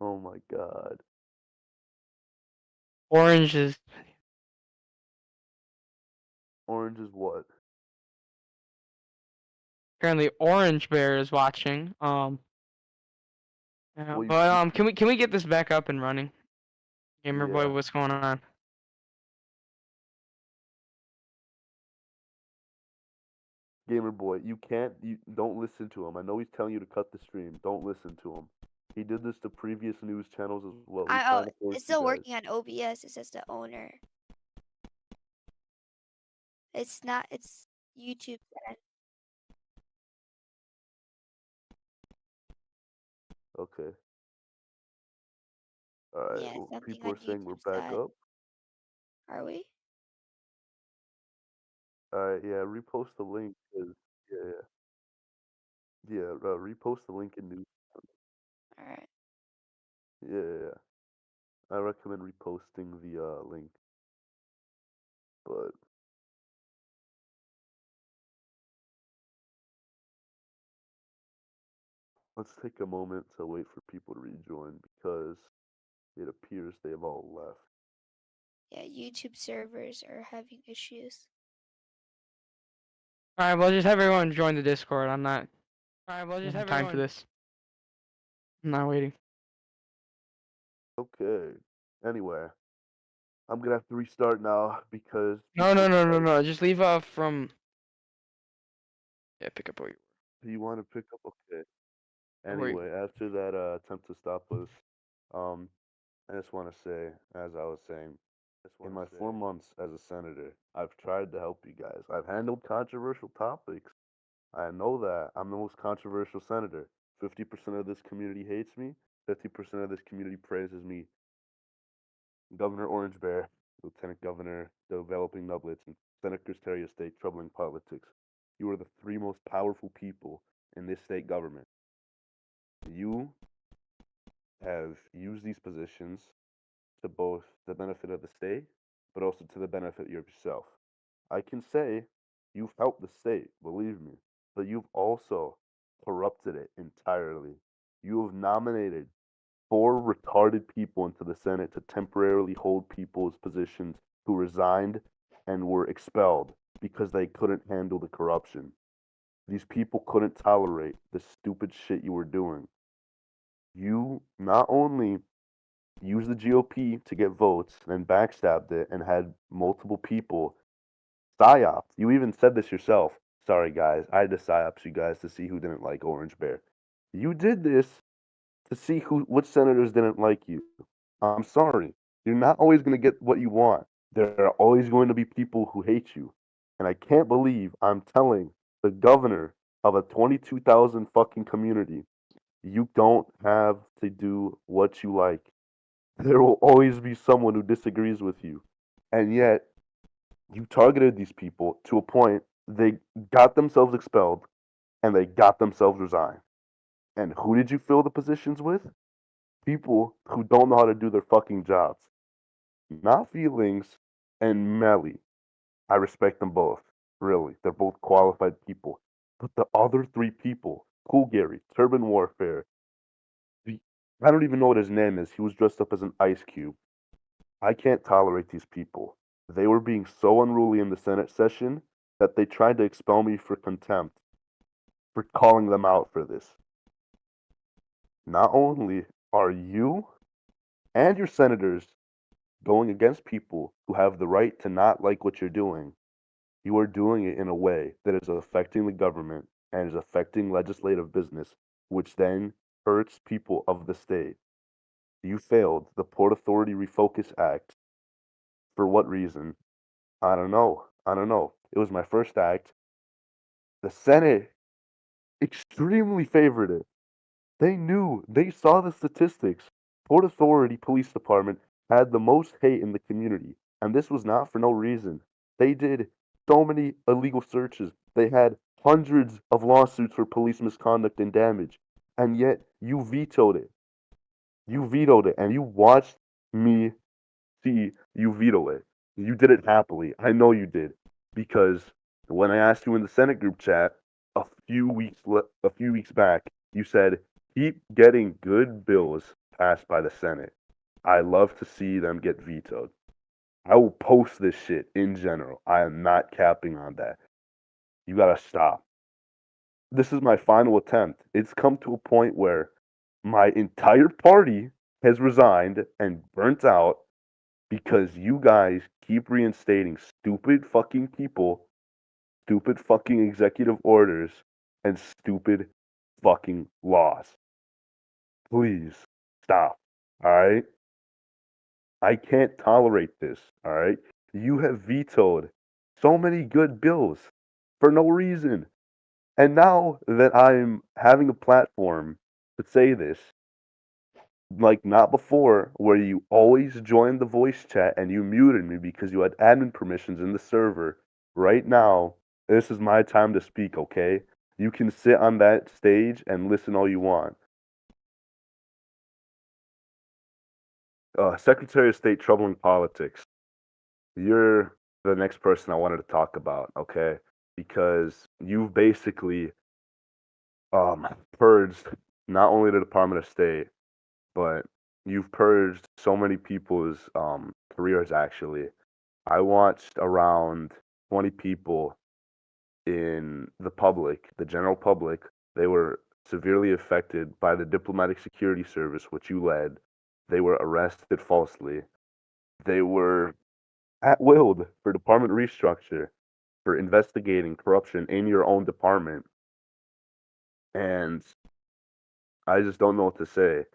Oh my god. Orange is Orange is what? apparently Orange Bear is watching. Yeah, Well, you but keep. can we get this back up and running? Gamer boy, Yeah. what's going on? Gamer boy, you can't. You don't listen to him. I know he's telling you to cut the stream. Don't listen to him. He did this to previous news channels as well. He's trying to force It's you still guys. working on OBS. It says the owner. It's not. It's YouTube. Okay. All right. Yeah, Well, something people on are saying we're YouTube back said. up. Are we? All right. Yeah. Repost the link. 'Cause- yeah. Yeah. Yeah. Repost the link in news. All right. Yeah. Yeah. Yeah. I recommend reposting the link. But let's take a moment to wait for people to rejoin because it appears they have all left. Yeah, YouTube servers are having issues. All right, well, just have everyone join the Discord. I'm not. All right, well, just have time for this. I'm not waiting. Okay. Anyway, I'm gonna have to restart now because No, people. no, no, no, no. Just leave from. Yeah, pick up where you Do you want to pick up? Okay. were. Where Anyway, after that attempt to stop us, um, I just want to say, as I was saying, in my 4 months as a senator, I've tried to help you guys. I've handled controversial topics. I know that I'm the most controversial senator. 50% of this community hates me. 50% of this community praises me. Governor Orange Bear, Lieutenant Governor developing nublets, and Senator Secretary of State troubling politics. You are the three most powerful people in this state government. You have used these positions to both the benefit of the state, but also to the benefit of yourself. I can say you've helped the state, believe me, but you've also corrupted it entirely. You have nominated four retarded people into the Senate to temporarily hold people's positions who resigned and were expelled because they couldn't handle the corruption. These people couldn't tolerate the stupid shit you were doing. You not only used the GOP to get votes, then backstabbed it and had multiple people psyops. You even said this yourself. Sorry, guys. I had to psyops you guys to see who didn't like Orange Bear. You did this to see which senators didn't like you. I'm sorry. You're not always going to get what you want. There are always going to be people who hate you. And I can't believe I'm telling the governor of a 22,000 fucking community, you don't have to do what you like. There will always be someone who disagrees with you. And yet, you targeted these people to a point they got themselves expelled and they got themselves resigned. And who did you fill the positions with? People who don't know how to do their fucking jobs. Not feelings and Melly. I respect them both. Really. They're both qualified people. But the other three people, Cool Gary, Turban Warfare, the, I don't even know what his name is. He was dressed up as an ice cube. I can't tolerate these people. They were being so unruly in the Senate session that they tried to expel me for contempt for calling them out for this. Not only are you and your senators going against people who have the right to not like what you're doing, you are doing it in a way that is affecting the government and is affecting legislative business, which then hurts people of the state. You failed the Port Authority Refocus Act. For what reason? I don't know. I don't know. It was my first act. The Senate extremely favored it. They knew, they saw the statistics. Port Authority Police Department had the most hate in the community, and this was not for no reason. They did so many illegal searches. They had hundreds of lawsuits for police misconduct and damage, and yet you vetoed it. You vetoed it, and you watched me see you veto it. You did it happily. I know you did, because when I asked you in the Senate group chat a few weeks back, you said keep getting good bills passed by the Senate, I love to see them get vetoed. I will post this shit in general. I am not capping on that. You gotta stop. This is my final attempt. It's come to a point where my entire party has resigned and burnt out because you guys keep reinstating stupid fucking people, stupid fucking executive orders, and stupid fucking laws. Please stop. All right? I can't tolerate this. All right? You have vetoed so many good bills for no reason. And now that I'm having a platform to say this, like not before, where you always joined the voice chat and you muted me because you had admin permissions in the server, right now, this is my time to speak, okay? You can sit on that stage and listen all you want. Secretary of State troubling politics. You're the next person I wanted to talk about, okay? Because you've basically purged not only the Department of State, but you've purged so many people's careers actually. I watched around 20 people in the public, the general public. They were severely affected by the diplomatic security service, which you led. They were arrested falsely. They were at willed for department restructure, for investigating corruption in your own department. And I just don't know what to say.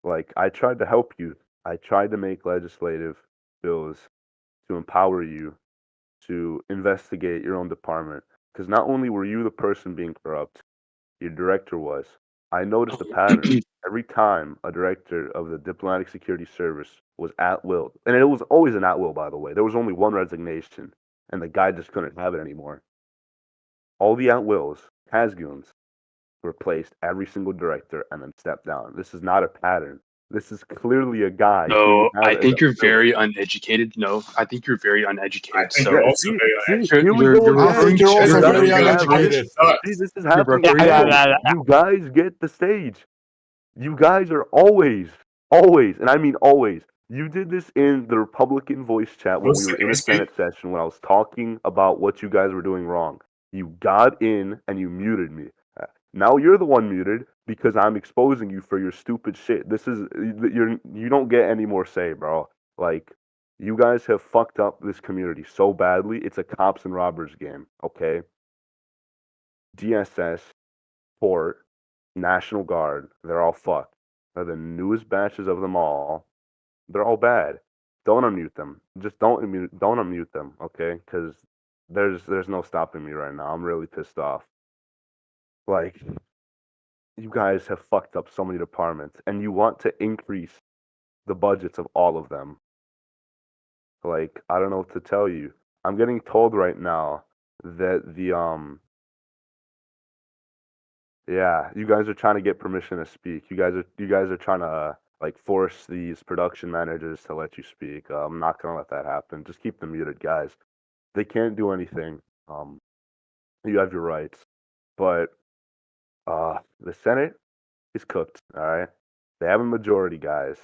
Like, I tried to help you. I tried to make legislative bills to empower you to investigate your own department. Because not only were you the person being corrupt, your director was. I noticed a pattern. Every time a director of the diplomatic security service was at will, and it was always an at will, by the way. There was only one resignation, and the guy just couldn't have it anymore. All the at wills, Hasgoons, replaced every single director and then stepped down. This is not a pattern. This is clearly a guy who you No, have I as think a you're filler. very uneducated. No, I think you're very uneducated. I think So you're Yeah, also see, very see, uneducated. here we go you're I again. think referring you're to You also guys very have this. uneducated. See, this is you're happening referring again. You guys get the stage. You guys are always, and I mean always. You did this in the Republican voice chat when we were Can in I a speak? Senate session when I was talking about what you guys were doing wrong. You got in and you muted me. Now you're the one muted because I'm exposing you for your stupid shit. You don't get any more say, bro. Like you guys have fucked up this community so badly. It's a cops and robbers game, okay? DSS, Port, National Guard, they're all fucked. They're the newest batches of them all. They're all bad. Don't unmute them. Just don't unmute them, okay? Because there's no stopping me right now. I'm really pissed off. Like you guys have fucked up so many departments, and you want to increase the budgets of all of them. Like I don't know what to tell you. I'm getting told right now that yeah, you guys are trying to get permission to speak. You guys are trying to like force these production managers to let you speak. I'm not gonna let that happen. Just keep them muted, guys. They can't do anything. Um, you have your rights, but the Senate is cooked. All right, they have a majority, guys.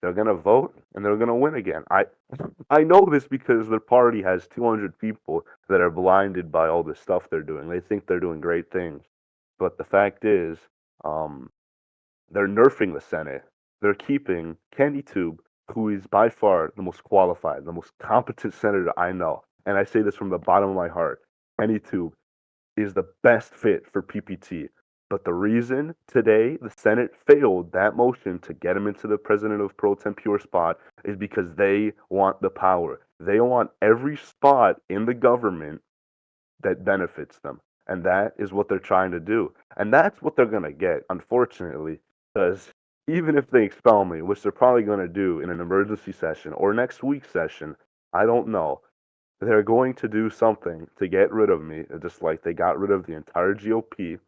They're gonna vote and they're gonna win again. I know this because their party has 200 people that are blinded by all this stuff they're doing. They think they're doing great things, but the fact is, um, they're nerfing the Senate. They're keeping Kenny Tube, who is by far the most qualified, the most competent senator I know, and I say this from the bottom of my heart. Kenny Tube is the best fit for PPT. But the reason today the Senate failed that motion to get him into the president of pro tempore spot is because they want the power. They want every spot in the government that benefits them. And that is what they're trying to do. And that's what they're going to get, unfortunately, because even if they expel me, which they're probably going to do in an emergency session or next week's session, I don't know. They're going to do something to get rid of me, just like they got rid of the entire GOP.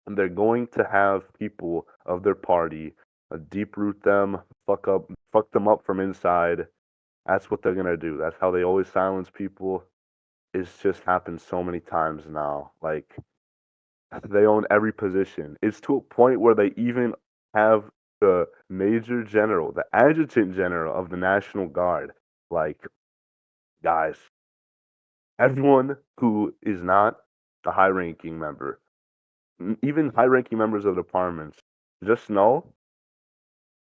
And they're going to have people of their party deep root them, fuck them up from inside. That's what they're gonna do. That's how they always silence people. It's just happened so many times now. Like they own every position. It's to a point where they even have the Major General, the Adjutant General of the National Guard. Like, guys, everyone who is not a high ranking member, even high ranking members of departments, just know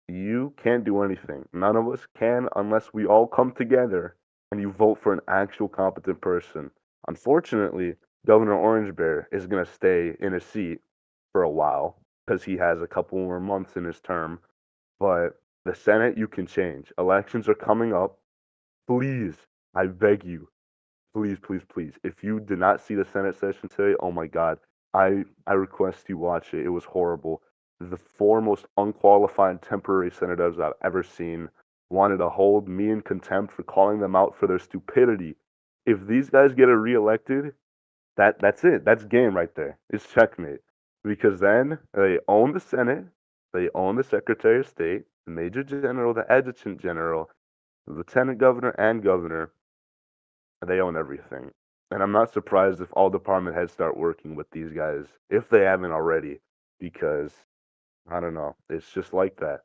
you can't do anything. None of us can unless we all come together and you vote for an actual competent person. Unfortunately, Governor Orange Bear is going to stay in his seat for a while because he has a couple more months in his term. But the Senate, you can change. Elections are coming up. Please, I beg you, please, please, please. If you did not see the Senate session today, oh my God, I request you watch it. It was horrible. The four most unqualified temporary senators I've ever seen wanted to hold me in contempt for calling them out for their stupidity. If these guys get reelected, that's it. That's game right there. It's checkmate. Because then they own the Senate, they own the Secretary of State, the Major General, the Adjutant General, the Lieutenant Governor, and Governor. They own everything. And I'm not surprised if all department heads start working with these guys, if they haven't already, because I don't know. It's just like that.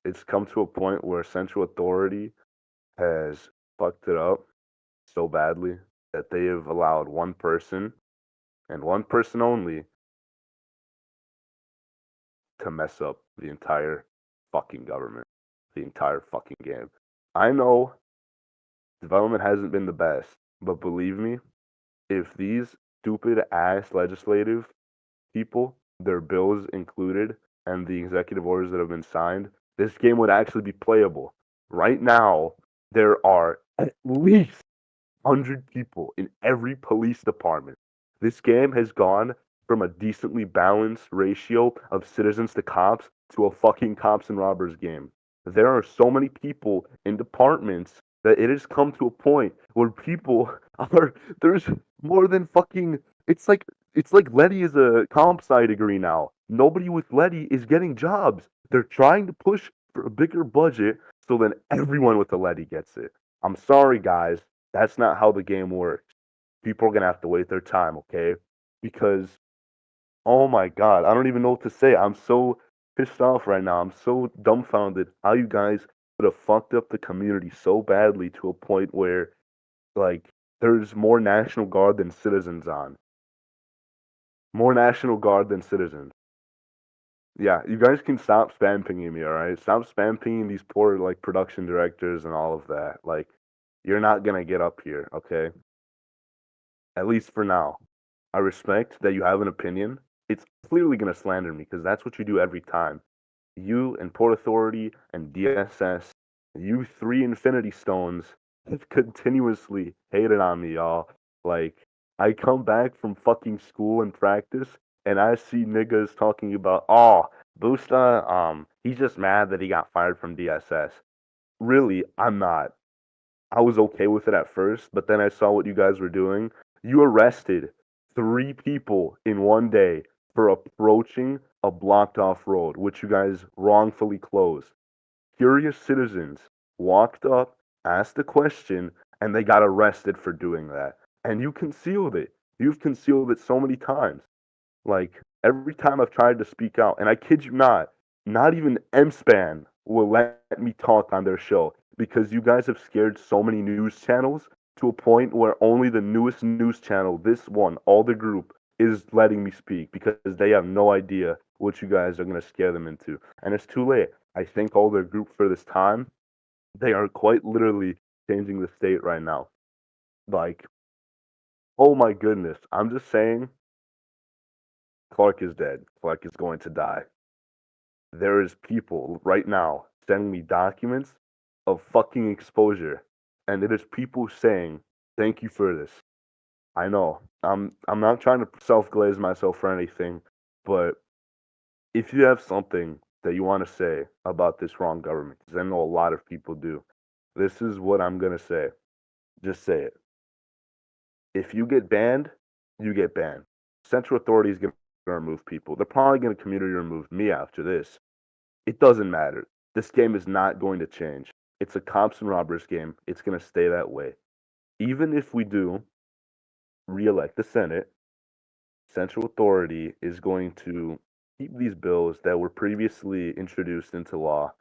It's come to a point where central authority has fucked it up so badly that they have allowed one person and one person only to mess up the entire fucking government, the entire fucking game. I know development hasn't been the best, but believe me, if these stupid ass legislative people, their bills included, and the executive orders that have been signed, this game would actually be playable. Right now, there are at least 100 people in every police department. This game has gone from a decently balanced ratio of citizens to cops to a fucking cops and robbers game. There are so many people in departments that it has come to a point where people are there's more than fucking it's like Letty is a comp sci degree now. Nobody with Letty is getting jobs. They're trying to push for a bigger budget so then everyone with a Letty gets it. I'm sorry guys, that's not how the game works. People are gonna have to wait their time, okay? Because oh my god, I don't even know what to say. I'm so pissed off right now. I'm so dumbfounded how you guys could have fucked up the community so badly to a point where like there's more National Guard than citizens on. More National Guard than citizens. Yeah, you guys can stop spam pinging me, alright? Stop spam pinging these poor like production directors and all of that. Like, you're not gonna get up here, okay? At least for now. I respect that you have an opinion. It's clearly going to slander me because that's what you do every time. You and Port Authority and DSS, you three Infinity Stones have continuously hated on me, y'all. Like, I come back from fucking school and practice and I see niggas talking about, oh, Busta, he's just mad that he got fired from DSS. Really, I'm not. I was okay with it at first, but then I saw what you guys were doing. You arrested three people in one day for approaching a blocked off road, which you guys wrongfully closed. Curious citizens walked up, asked a question, and they got arrested for doing that. And you concealed it. You've concealed it so many times. Like every time I've tried to speak out, and I kid you not even M-Span will let me talk on their show because you guys have scared so many news channels to a point where only the newest news channel, this one, Alder Group, is letting me speak because they have no idea what you guys are going to scare them into. And it's too late. I thank Alder Group for this time. They are quite literally changing the state right now. Like, oh my goodness. I'm just saying, Clark is dead. Clark is going to die. There is people right now sending me documents of fucking exposure, and it is people saying, "Thank you for this." I know I'm not trying to self glaze myself for anything, but if you have something that you want to say about this wrong government, because I know a lot of people do, this is what I'm gonna say. Just say it. If you get banned, you get banned. Central authority is gonna remove people. They're probably gonna community remove me after this. It doesn't matter. This game is not going to change. It's a cops and robbers game. It's going to stay that way. Even if we do re elect the Senate, central authority is going to keep these bills that were previously introduced into law.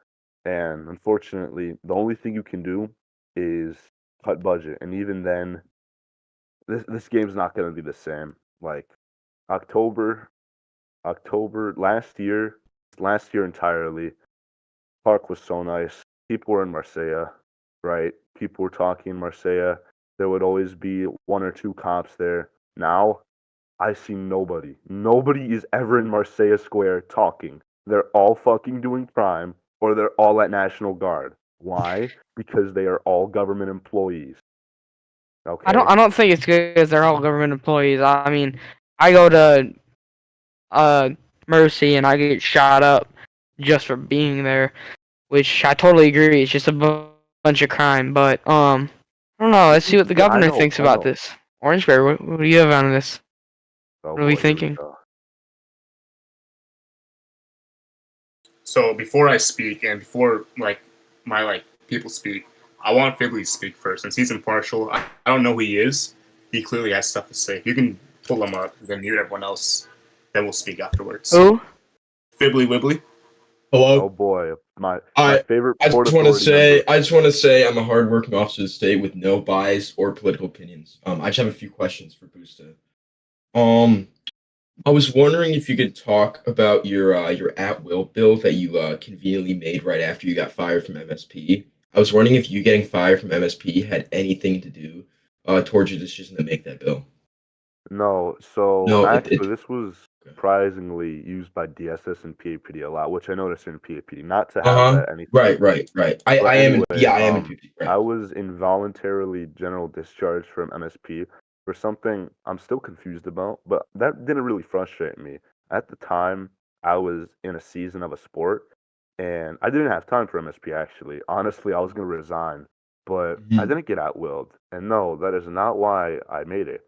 And unfortunately, the only thing you can do is cut budget. And even then, this game's not going to be the same. Like October, October last year entirely, park was so nice. People were in Marseille, right? People were talking in Marseille. There would always be one or two cops there. Now, I see nobody. Nobody is ever in Marseille Square talking. They're all fucking doing crime or they're all at National Guard. Why? Because they are all government employees. Okay? I don't think it's good because they're all government employees. I mean, I go to uh Mercy and I get shot up just for being there, which I totally agree. It's just a bunch of crime. But I don't know. Let's see what the Yeah, I governor know, thinks I about know. this. Orangeberry, what do you have on this? Oh What are we boy, here we thinking? go. So before I speak and before my people speak, I want Fibley to speak first. Since he's impartial, I don't know who he is. He clearly has stuff to say. You can pull him up, then mute everyone else. Then we'll speak afterwards. Who? Fibley Wibbly. Oh Hello. boy, my I favorite I Port just want to Authority member. say I'm a hardworking officer of the state with no bias or political opinions. I just have a few questions for Busta. Um, I was wondering if you could talk about your at will bill that you conveniently made right after you got fired from MSP. I was wondering if you getting fired from MSP had anything to do towards your decision to make that bill. No, so No, actually, this was surprisingly used by DSS and PAPD a lot, which I noticed in PAPD. Not to have uh-huh. that anything to Right. do, I but I am in anyway, I am in PP. I Right. was involuntarily general discharged from MSP for something I'm still confused about, but that didn't really frustrate me. At the time, I was in a season of a sport, and I didn't have time for MSP actually. Honestly, I was gonna resign, but I Mhm. didn't get out-willed. And no, that is not why I made it.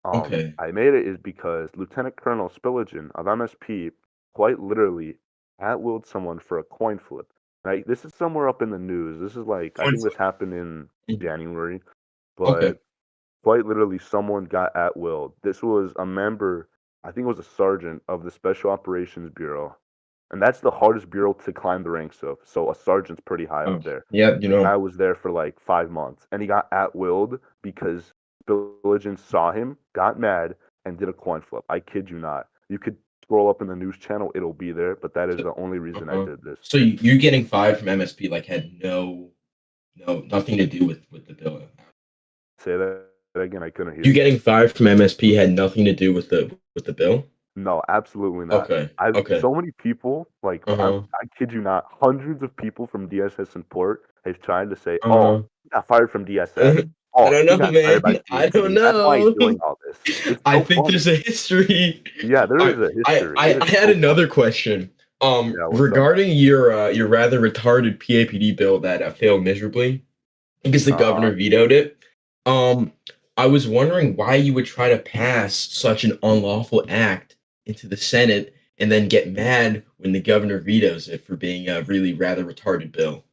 Okay. I made it is because Lieutenant Colonel Spilligan of MSP quite literally at-willed someone for a coin flip. Right? This is somewhere up in the news. This is like I Coin think this flip. happened in Mhm. January, Okay. but quite literally someone got at-willed. This was a member, I think it was a sergeant of the Special Operations Bureau, and that's the hardest bureau to climb the ranks of. So a sergeant's pretty high Oh, up there. yeah, The guy was there for like 5 months, and he got at-willed because Spilligan saw him, got mad, and did a coin flip. I kid you not. You could scroll up in the news channel; it'll be there. But that is So, the only reason I uh-huh. did this. So you getting fired from MSP like had nothing to do with the bill. Say that again. I couldn't hear You you. getting fired from MSP had nothing to do with the bill. No, absolutely not. Okay. I've Okay. so many people, like Uh-huh. I kid you not, hundreds of people from DSS and Port have tried to say, "Oh, Uh-huh. he got fired from DSS. I Oh, don't he know, got fired by man. I don't PAPD. That's why he's know. doing all this." It's I so think funny. there's a history. Yeah, there is a history. It I is had so another funny. question. Yeah, what's up? Regarding your rather retarded PAPD bill that failed miserably because the Uh, governor vetoed it. Um, I was wondering why you would try to pass such an unlawful act into the Senate and then get mad when the governor vetoes it for being a really rather retarded bill.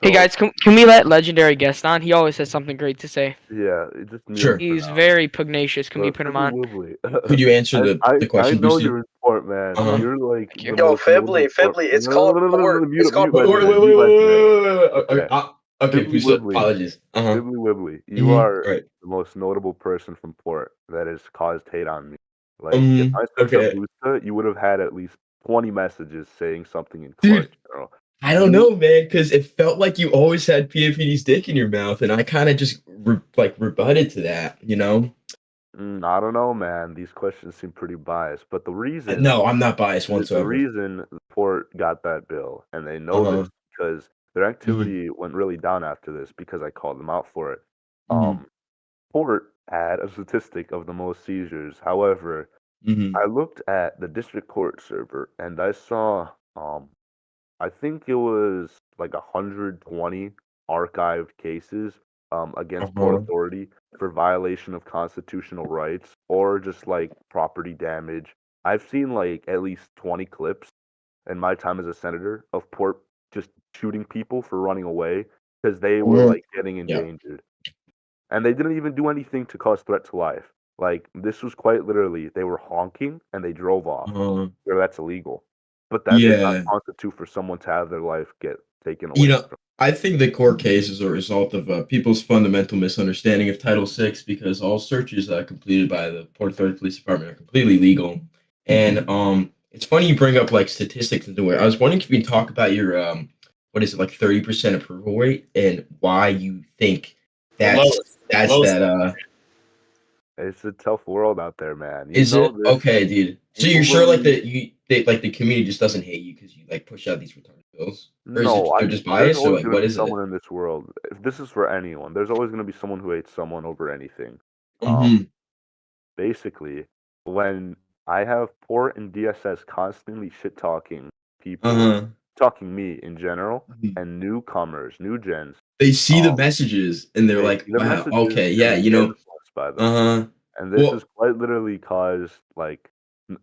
Hey so guys, can we let legendary guest on? He always has something great to say. yeah, just mute him Sure. for He's now. very pugnacious. Can we But put him Fibbly on? Wibbly, Could you answer the I question, know Boosty? you're in sport, man. Uh-huh. You're like Thank you. the Yo, most notable Fibley, sport. Fibley, it's No, no, called no, no, no, no, port. no, mute It's up, called mute Wait, port. wait, legendary, wait, mute wait, legendary. wait, wait, Okay, okay, Fibbly Boosty, Wibbly. apologies. Uh-huh. Wibbly Wibbly, you Mm-hmm. are Right. the most notable person from Port that has caused hate on me. Like, if I searched up Okay. Busta, you would have had at least 20 messages saying something in Dude, Clark General. I don't You, know, man, because it felt like you always had PFPD's dick in your mouth, and I kind of just rebutted to that, you know? I don't know, man. These questions seem pretty biased, but No, I'm not biased the whatsoever. reason Port got that bill, and they know Uh-huh. this because their Hmm. activity went really down after this because I called them out for it. Hmm. Um, Port had a statistic of the most seizures. However, Hmm. I looked at the district court server and I saw, I think it was like 120 archived cases against Port Uh-huh. Authority for violation of constitutional rights or just like property damage. I've seen like at least 20 clips in my time as a senator of Port just shooting people for running away because they were Uh-huh. like getting Yeah. endangered. And they didn't even do anything to cause threat to life. Like this was quite literally they were honking and they drove off. Where that's illegal. But that does not Yeah. constitute for someone to have their life get taken You away know, from. I think the court case is a result of people's fundamental misunderstanding of Title VI because all searches completed by the Port Authority Police Department are completely legal. And it's funny you bring up like statistics into it. I was wondering if you can talk about your what is it, like 30% approval rate and why you think The that's lowest. that It's a tough world out there, man. You is know it this. okay, dude? So People you're sure like believe. like the community just doesn't hate you because you like push out these retarded bills, or is it No, they're just there's biased, or always like going to what be is it? someone in this world. If this is for anyone, there's always going to be someone who hates someone over anything. Mm-hmm. Basically, when I have Port and DSS constantly shit talking people, Uh-huh. talking me in general, Mhm. and newcomers, new gens, They see the um, messages and they're they like, see the wow, messages okay, and yeah, they you get know, influenced by them. uh-huh. And this is Well, quite literally caused, like,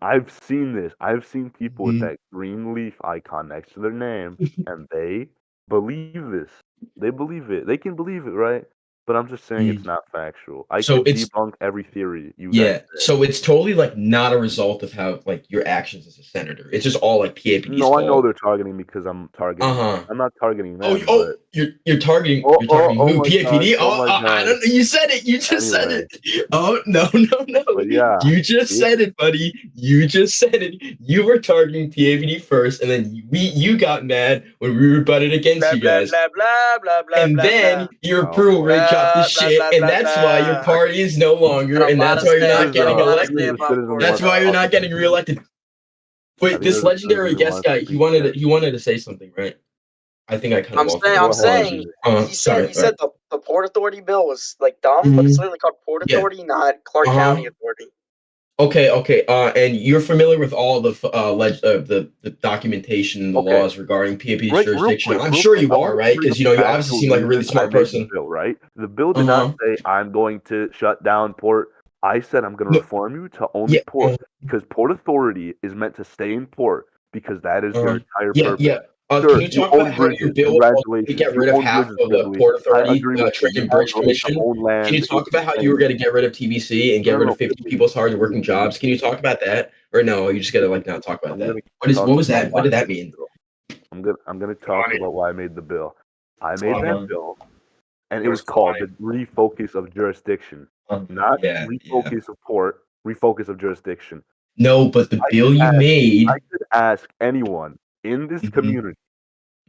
I've seen this. I've seen people with mhm. that green leaf icon next to their name, and they believe this. They believe it. They can believe it, right? But I'm just saying it's Mm. not factual. I So could it's debunk every theory you guys yeah, say. so it's totally like not a result of how like your actions as a senator. It's just all like PAPD's No, I know fault. they're targeting me because I'm targeting. Uh-huh. I'm not targeting Oh, them, but you're targeting oh who? my gosh, PAPD? oh Oh, my I gosh. don't know. You said it. You just said Anyway, it. Oh no, no, no. but yeah, You just said it, buddy. You just said it. You were targeting PAPD first, and then you got mad when we rebutted against Blah you blah guys. blah blah blah blah And blah then blah. your oh approval boy, rate dropped to Blah blah shit, blah and blah that's why your blah. party is no longer, Got a and lot that's to why you're say. not getting Got a lot to I think say elected. there's a about citizen who That's wants to why you're Porto. talk not getting again. reelected. I Wait, think this there's a legendary citizen who guest wants to guy, speak here. he wanted to say something, right? I think I cut him I'm off saying, already. I'm Go ahead. saying, Apologies. he Sorry. said the Port Authority bill was like dumb, but it's Mhm. literally called Port Yeah. Authority, not Clark Uh-huh. County Authority. Okay. And you're familiar with all the the documentation and the Okay, laws regarding PAP's right, jurisdiction. I'm real sure quick. you I are, wanted to right? bring Because up you know the you obviously actual seem like a really reason I smart made the person. bill. Right, the bill did not Uh-huh. say I'm going to shut down Port. I said I'm going to No, reform you to only yeah. Port because Port Authority is meant to stay in Port because that is your Uh, entire purpose. yeah. Can Sure, you you talk about own how your bridges. bill would ultimately Congratulations, get you rid of own half bridges, of the Beverly. Port I Authority agree with you. Trade You and have Bridge the right to Commission? own Can you land. talk It's about how you were insane. going to get rid of TBC and get rid No, of 50 Beverly, people's hard working Beverly, jobs? Can you talk about that? Or no, you just got to like not talk about I'm gonna that. keep What talking was about that? why What did I that made the mean? bill. I'm gonna talk Lonnie. about why I made the bill. I made that Uh-huh. bill, and it was Where's called Kalani? the refocus of jurisdiction, Uh-huh. not Yeah. refocus of port, refocus of jurisdiction. No, but the I bill could you ask, I made. could ask anyone in this Mhm, community,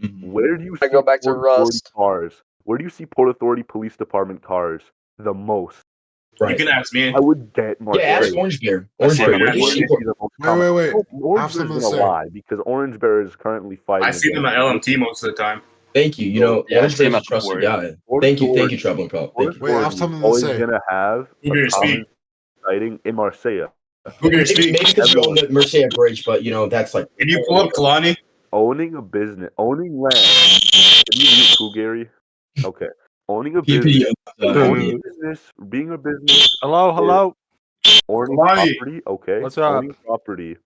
mhm. where do you I see go back to Port Authority Rust. cars? Where do you see Port Authority Police Department cars the most? You Right. can ask me. I would get Yeah, ask Marseille. Orange Bear. I Orange see him Bear. in Where do you Where do see you LMT. Port? see the most Wait, common? wait, wait. No, I Orange have Bear's something to gonna say. lie because Orange Bear is currently I fighting see them against at me. LMT most of the time. Thank you. You So know, Yeah, I Orange see Bear's him a at the trusted port. guy. Port Thank you, Authority, Trouble and Pal. Port Thank you. Wait, I have Authority is something to always say. gonna have a Cougar, common speak. sighting in Marseille. Cougar, Maybe speak. because you own Everyone the Mercia Bridge, but you know that's like Can you pull up Kalani? owning a business, owning land. Can you mute Cool Gary? Okay, owning a PPD. business, owning a business, being a business, Hello, or hello. owning Kalani. property. Okay, What's up? owning property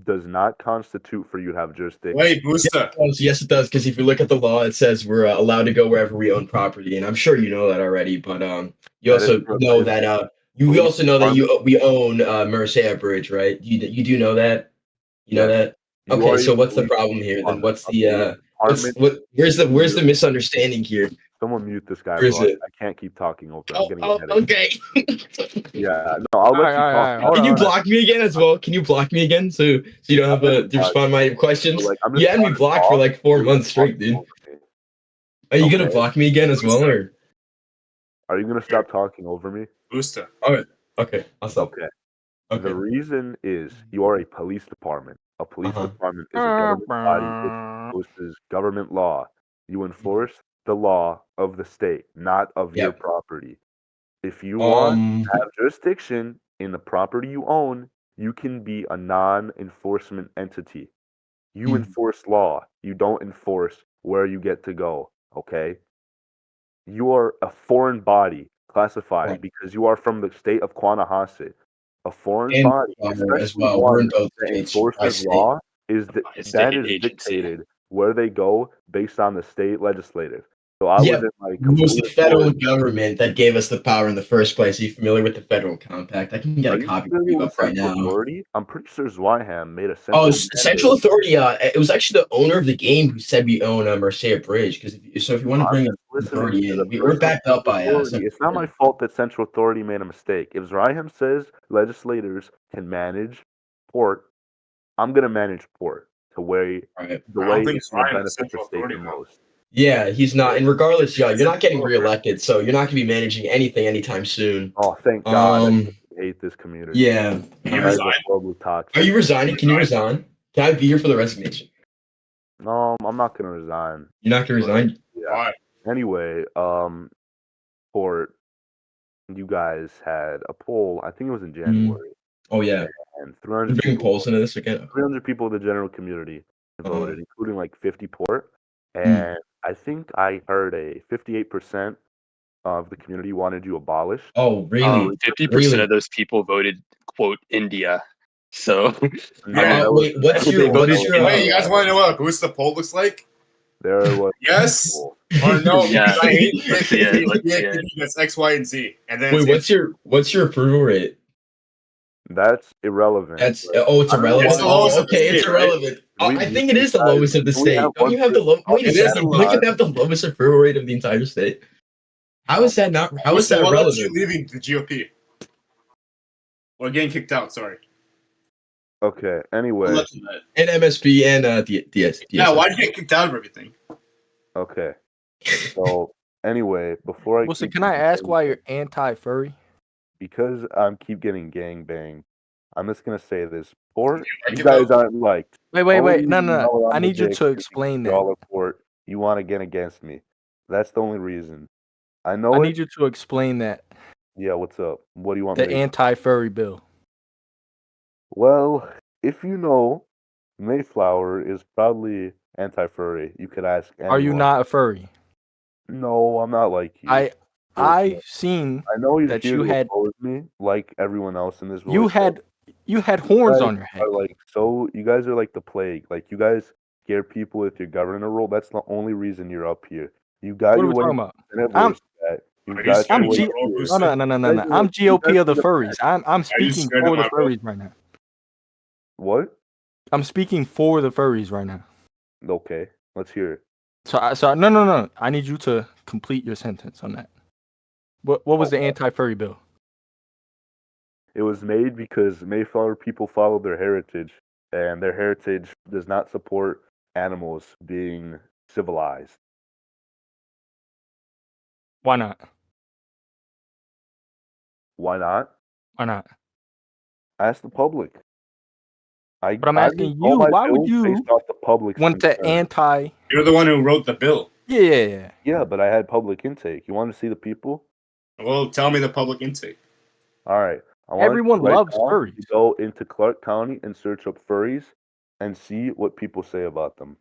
does not constitute for you to have jurisdiction. Wait, Busta. Yes, it does. Because if you look at the law, it says we're allowed to go wherever we own property, and I'm sure you know that already. But you That is also know prohibited. that we Police also know that department. we own Mercia Bridge, right? You do know that. You know Yes, that. you Okay, are a so what's the police problem here? Then department. what's A police the department. where's Someone the misunderstanding here? mute this guy, Where is bro. it? I can't keep talking over. I'm getting a Oh, headache. okay. Yeah, no, I'll All let right, you all right, talk. all right. Hold Can on, you hold on. block me again as well? Can you block me again so you don't I've have never to blocked respond to my you. questions? So, like, I'm You just had me trying to blocked for talk. like 4 You're months talking straight, dude. over me. Are you gonna Okay. block me again as well, or? Are you gonna stop talking over me? Busta. All right. Okay. I'll stop. Okay. The Okay. reason is you are a police department. A police Uh-huh. department is a government body which enforces government law. You enforce the law of the state, not of your Yeah. property. If you want Um. to have jurisdiction in the property you own, you can be a non-enforcement entity. You mm, enforce law. You don't enforce where you get to go. Okay? You are a foreign body classified Right. because you are from the state of Guanajuato. A foreign And body, as especially well. We're one in both that states by enforces state. law, is By that state is agency. dictated where they go based on the state legislative. So I Yep. was in like It was the complete federal authority. government that gave us the power in the first place. Are you familiar with the Federal Compact? I can get Are a you copy for familiar you with up right Central now. Authority? I'm pretty sure Zweihan made a Oh, central Central mandate. Authority. It was actually the owner of the game who said we own Marseille Bridge. Because if you want to I'm bring just listening Authority to the in, we're person of backed up Central by Authority. Central It's not my Authority. fault that Central Authority made a mistake. If Zweihan says legislators can manage port, I'm gonna manage port to where Right. the I way don't think it's gonna Ryan is benefit the Central state Authority the though. most. Yeah, he's not. And regardless, yeah, you're not getting Central reelected, so you're not going to be managing anything anytime soon. Oh, thank God! I Um. hate this community. Yeah. Can You you guys resign? are horribly Are toxic. you resigning? Can you resign? Can I be here for the resignation? No, I'm not gonna resign. You're not going to resign? Yeah. Why? Anyway, port. You guys had a poll. I think it was in January, Oh yeah. and We're 300 bringing people. polls into this again. 300 people of the general community voted, including like 50 port. Hmm. And I think I heard a 58% of the community wanted you abolished. Oh really? 50% Really? of those people voted quote India. So I mean, that was Wait. What's They your? voted What's your? Hey, you guys want to know what a boost the poll looks like? there was Yes people. or no? Yeah. Because I hate Let's see it, let's see it. that's X, Y, and Z. And then Wait. What's your approval rate? That's irrelevant. That's but it's I don't know irrelevant. It's the lowest Oh, of the okay, it's state, right? irrelevant. We- I think it is the guys- lowest of the we state. have Don't you one have the lowest? Wait a It is second. the Don't you have the lowest approval rate of the entire state? How is that not? How is that What led you relevant? leaving the GOP? Or getting kicked out? Sorry. Okay. What Anyway. led to that? And MSP and DS. Yeah, why did you get kicked out of everything? Okay. So anyway, before I Wilson, keep can I getting ask why anything- you're anti-furry? because I'm keep getting gang banged, I'm just gonna say this. Port, like you it, guys though? aren't liked. Wait. Only No. reason y'all are I on the need you dick to is explain because y'all that. are port. You want to get against me. That's the only reason. I I know it. need you to explain that. Yeah, what's up? What do you want The me to anti-furry bill. Well, if you know, Mayflower is probably anti-furry. You could ask anyone. Are you not a furry? No, I'm not like you. I Bullshit. seen I know you're that here you to had- oppose me, like everyone else in this voice. you had horns guys on your head. are like you guys are like the plague. Like you guys scare people with your governor role. That's the only reason you're up here. You got What are your we way talking about? Senate I'm- voice that. You Are you got scared your of way my here. role, No. Bruce? I'm You guys GOP of the are furries. I'm you speaking scared of for the my role? furries right now. What? I'm speaking for the furries right now. Okay, let's hear it. So no. I need you to complete your sentence on that. What was the Okay. anti-furry bill? It was made because Mayflower people follow their heritage, and their heritage does not support animals being civilized. Why not? Why not? Why not? Ask the public. But I'm I asking make all you, my why would bills you based off the public's want the concern. anti? You're the one who wrote the bill. Yeah. Yeah, but I had public intake. You want to see the people? Well, tell me the public intake. All right. I want Everyone you right loves now furries. to go into Clark County and search up furries and see what people say about them.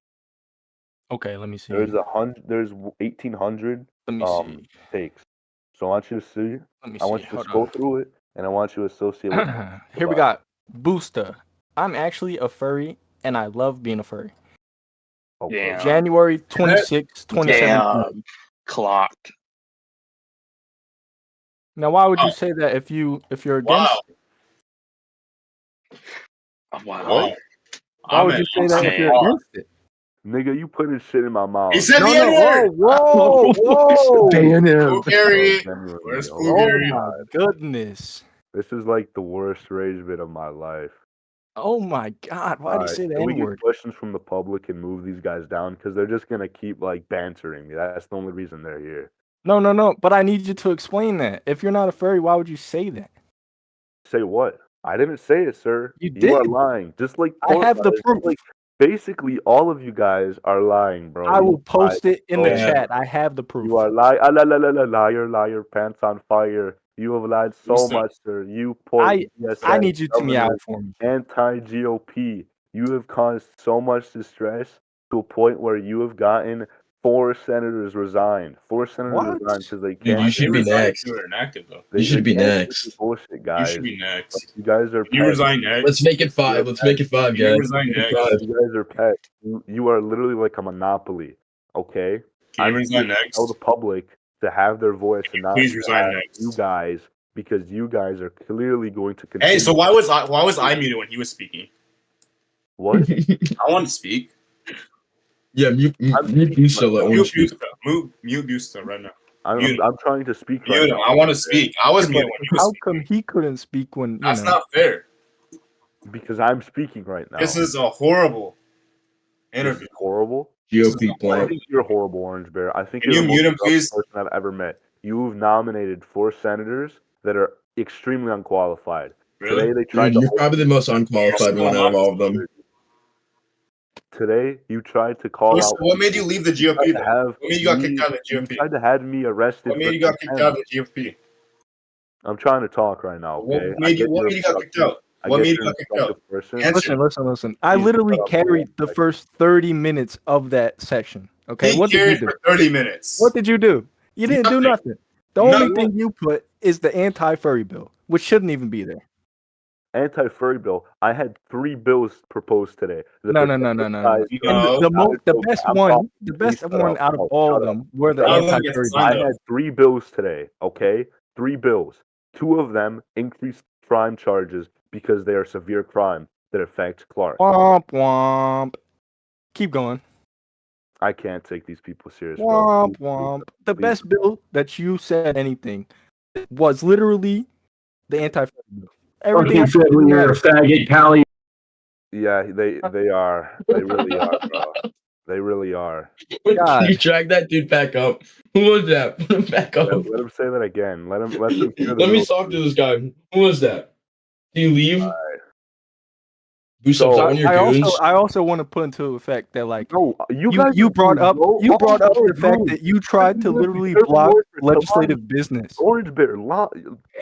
Okay, let me see. There's 1,800 Let me see. takes. So I want you to see. Let me I want see. you to Hold scroll on. through it, and I want you to associate with. Here we got Booster. I'm actually a furry, and I love being a furry. Okay. Damn. January 26, 2017. damn clocked. Now, why would you Oh. say that if you're against? Wow. it? Oh, wow. Wow. Why would you say that if you're against it? Nigga, you putting shit in my mouth. He said No, the N-word! whoa! Ban him. Blueberry. Genuinely, Where's oh Blueberry? my Oh my God. goodness! This is like the worst rage bit of my life. Oh my God! Why do you Alright, say the can we get N-word? questions from the public and move these guys down? Because they're just gonna keep like bantering me. That's the only reason they're here. No. But I need you to explain that. If you're not a furry, why would you say that? Say what? I didn't say it, sir. You You are did. lying. Just like I have the guys, proof. Like basically, all of you guys are lying, bro. I You will post lied it in the so chat. I have the proof. You are liar, pants on fire. You have lied so Listen. much, sir. You poor I need you to meow for me. anti-GOP. You have caused so much distress to a point where you have gotten 4 senators resigned. 4 senators What? resigned because they Dude, can't. you should be next. You were inactive, though. You should be can't do next. this bullshit, You guys. should be next. You guys are You pets. resign next. Let's make it 5. Let's make it 5, You guys. resign Make it next. 5. You guys are pets. You are literally like a monopoly. Okay. Can I you need resign to tell the next? public to have their voice and not Please to resign have next. you guys, because you guys are clearly going to continue. Hey, so why was I muted when he was speaking? What? I want to speak. Yeah, mute Busta. Let Orange Mute speak. Busta. Mute Busta right now. I'm Mute him. I'm trying to speak right Mute him. now. I want to speak. I was But muted when he was how speaking. come he couldn't speak when That's not fair. Because I'm speaking right now. This is a horrible This interview. is horrible. GOP I blunt. think you're horrible, Orange Bear. I think Can you're you the mute most him, please? corrupt person I've ever met. You've nominated 4 senators that are extremely unqualified. Really? Today they tried Dude, to you're probably the most unqualified one out of all of them. Today you tried to call out. What made you leave the You tried GOP to though? have What made you got me- kicked out of the You GOP? tried to have me arrested What for made you got kicked out of contempt. the GOP? I'm trying to talk right now. Okay. What made you got kicked out? What made you got kicked out? Person. Answer. Listen. I Please literally shut up, carried the bro. first 30 minutes of that section. Okay, He what did you carried do? for 30 minutes. What did you do? You didn't do nothing. The only Nothing. thing you put is the anti-furry bill, which shouldn't even be there. Anti-furry bill. I had 3 bills proposed today. No. And the best one out of all of them were the anti-furry bill. I had 3 bills today, okay? 3 bills. 2 of them increased crime charges because they are severe crime that affect Clark. Womp womp. Keep going. I can't take these people serious, bro. Womp womp. The best bill that you said anything was literally the anti-furry bill. Everything else didn't matter. faggot, Callie. Yeah, they are. They really are, bro. They really are. Can you drag that dude back up? Who was that? Put him back up. Let him say that again. Let them hear the Let me real talk to truth. this guy. Who was that? Can you leave? Boost So, up on your goons. I also want to put into effect that like No, you guys you are brought goons, up bro. you brought up All the fact goons. that you tried to Literally, literally serving block orders to legislative business. Orange Bear,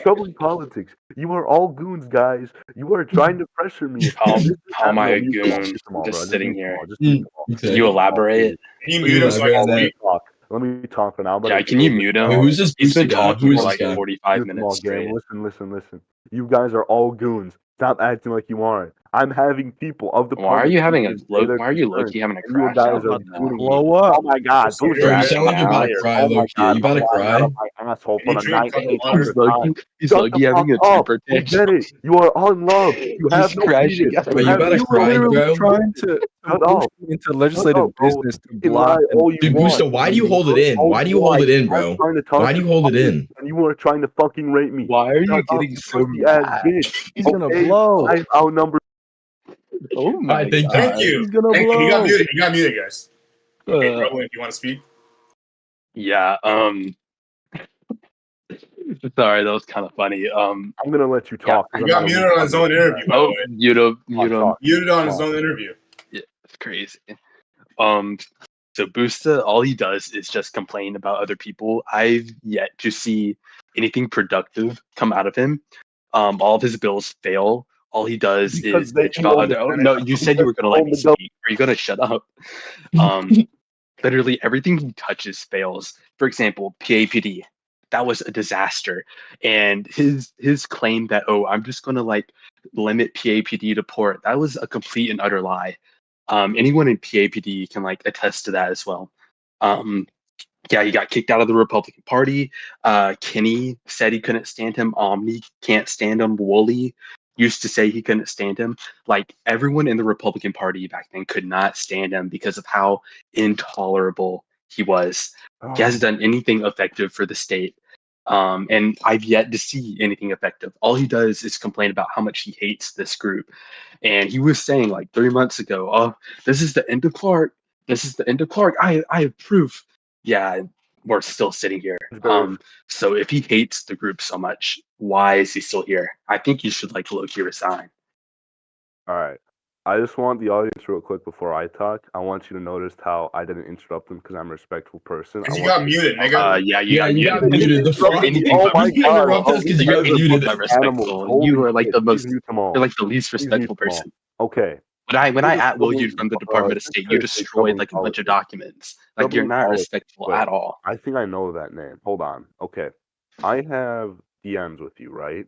troubling politics. You are all goons, guys. You are trying to pressure me. How am I a Mute them all, goon? mute them all, I'm bro. just sitting mute them here. all, just mute them all. Okay. Can Mute you them all, elaborate? please. Can you mute him so I elaborate can on speak? Let me talk for now. Yeah, can you mute him? Wait, who's this He's been Booster guy? talking Who is for this like guy? 45 Mute them all, minutes straight. Game. Listen. You guys are all goons. Stop acting like you aren't. I'm having people of the Why are public you having a say their why are you concerns, low-key having a and you crash guys out are right now? tuning me. Blow up. Oh my god, So don't Bro, you act sound like you're about to liar. cry, Oh my low-key. god, You about to I'm lying out cry? of my asshole Can for you the drink a couple 98th water? time. He's Shut low-key the having a fuck up. temper Forget tantrum. it. You are all in love. You have He's no crashing penis. out. Bro, you have better no cry, Literally bro. trying to Shut push up. me into legislative Shut up, bro. business to You can block lie and all you Dude, want. Booster, why do you hold it in? Why do you hold it in, bro? I'm trying to talk Why do you hold it in? and you are trying to fucking rape me. Why are you Shut up, getting you so pussy-ass mad? bitch. he's gonna Okay? blow. I'm outnumbered. Oh my thank you. god. Thank you. He's gonna Thank you. You got blow. muted. You got muted, guys. Okay, Uh, Trouble, if you want to speak. Yeah, sorry, that was kind of funny. I'm gonna let you Yeah, talk. 'cause He I'm got not muted on his own interview, by the oh, way. mute him. talk. Muted on his own interview. Yeah, it's crazy. Um, so Busta, all he does is just complain about other people. I've yet to see anything productive come out of him. All of his bills fail. All he does Because is they bitch about own the other. Oh, Senate. no, you said you were gonna let me Own the speak. Are you gonna shut up? Literally everything he touches fails. For example, PAPD. That was a disaster. And his claim that, oh, I'm just gonna like limit PAPD to port, that was a complete and utter lie. Anyone in PAPD can like attest to that as well. Yeah, he got kicked out of the Republican Party. Kenny said he couldn't stand him. Omni can't stand him. Wooly used to say he couldn't stand him. Like everyone in the Republican Party back then could not stand him because of how intolerable he was. He hasn't done anything effective for the state. And I've yet to see anything effective. All he does is complain about how much he hates this group. And he was saying like 3 months ago, oh, this is the end of Clark. This is the end of Clark. I have proof. Yeah, we're still sitting here. So if he hates the group so much, why is he still here? I think you should like low-key resign. All right. I just want the audience real quick before I talk. I want you to notice how I didn't interrupt them because I'm a respectful person. Because you got muted, nigga. Yeah, you Yeah, got you got muted. muted. The fuck? Anything Oh but my respectful. god! interrupt us 'cause you got You're muted. but respectful. You are like the most. You're like the least respectful person. Okay. When I at will you from the Department of State, you destroyed like a bunch of documents. Like you're not respectful at all. I think I know that name. Hold on. Okay. I have DMs with you, right?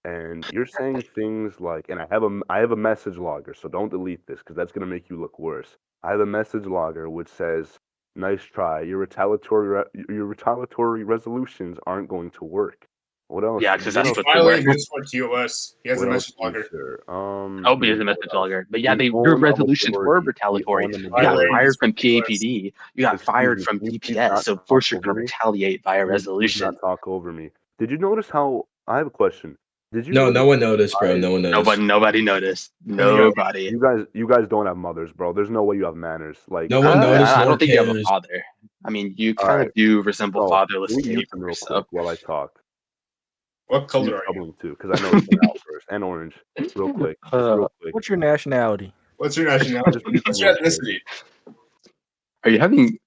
And you're saying things like, and I have a message logger, so don't delete this because that's gonna make you look worse. I have a message logger which says Nice try. Your retaliatory resolutions aren't going to work. What else? Yeah, because What that's else? He's what the violating word. Discord TOS. He has a What else message do you, logger. sir? Oh, but it's a message What else? logger. But yeah, We your own a resolutions were majority. We retaliatory. own a You got majority. Violating fired Discord from TOS. PAPD. You got Excuse fired me. from Can you please DPS. not So of talk course you're over gonna me? retaliate via Can you please resolution. not talk over me? Did you notice how? I have a question. Did you No, notice no one noticed, bro. I- No one noticed. Nobody noticed. Yeah. Nobody. You guys don't have mothers, bro. There's no way you have manners. Like, No one noticed. I No don't one think you have a cares. father. I mean, you all kind right. of do resemble So, fatherless can we mute them behavior. real So quick while I talk? What color Mute are you? Tumbling too, because I know it's an outburst. And orange, real quick, just real quick. What's your nationality? What's your nationality? Just mute them What's your real quick. ethnicity?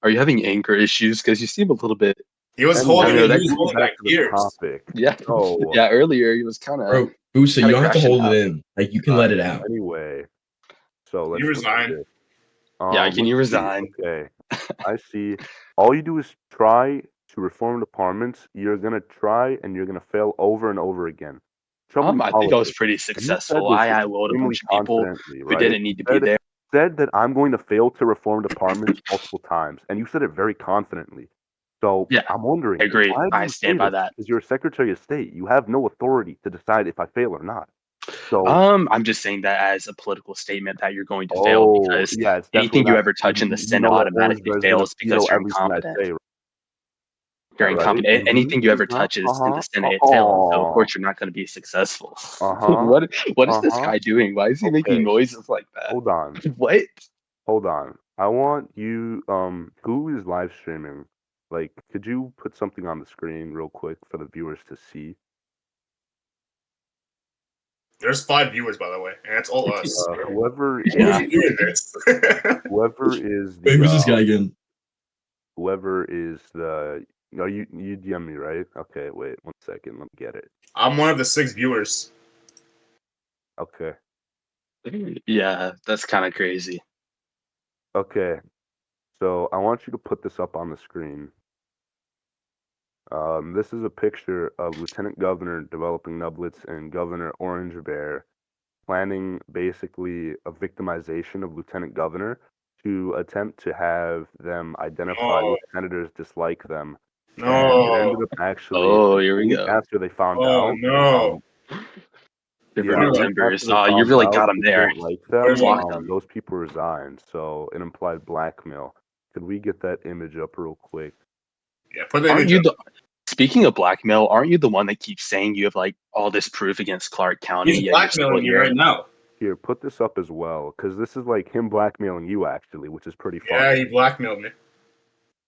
are you having anger issues? Because you seem a little bit. He was Anyway, holding. know, He that- was getting holding back back to the tears. topic. Yeah. So, Yeah. Earlier he was kind of. Bro, Booster, you Kinda don't have to crashing hold out. it in. Like you can let it out. anyway, so let's You look at resign. this. Yeah. Can you Let's see. resign? Okay, I see. All you do is try to reform departments. You're gonna try and you're gonna fail over and over again. Trouble in I think I was politics. pretty And you said successful. this I willed a extremely bunch of people confidently, who right? didn't need to be there. Said that I'm going to fail to reform departments multiple times, and you said it very confidently. So Yeah, I'm wondering, I agree. why do I you say stand by this? that. Because you're a Secretary of State. You have no authority to decide if I fail or not. So, I'm just saying that as a political statement that you're going to fail because yeah, it's anything definitely you not. ever touch in the You Senate know that Orange automatically Bear is gonna fails veto because you're everything I incompetent. say, You're right? incompetent. Anything you ever touch is in the Senate, it fails. So of course you're not going to be successful. What is this guy doing? Why is he making Okay, noises like that? hold on. What? Hold on. I want you, who is live streaming? Like, could you put something on the screen real quick for the viewers to see? There's 5 viewers, by the way, and that's all us. Whoever Yeah. is, Doing this. whoever is Wait, who's the, this guy again? whoever is the, no, you DM me, right? Okay, wait 1 second. Let me get it. I'm one of the 6 viewers. Okay. Yeah, that's kind of crazy. Okay. So I want you to put this up on the screen. This is a picture of Lieutenant Governor developing nublets and Governor Orange Bear planning basically a victimization of Lieutenant Governor to attempt to have them identify No. which senators dislike them. And it No. ended up actually Oh, like, here a we week go. after they found Oh, out. no. Different Yeah, a week Decembers. after they Oh, you found really out got him people there. don't like Where's them, Blocked them. those people resigned. So it implied blackmail. Could we get that image up real quick? Yeah, put the Aren't image you up. the Speaking of blackmail, aren't you the one that keeps saying you have like all this proof against Clark County? He's Yet you're still blackmailing you here? right now. Here, put this up as well, because this is like him blackmailing you actually, which is pretty Yeah, funny. he blackmailed me.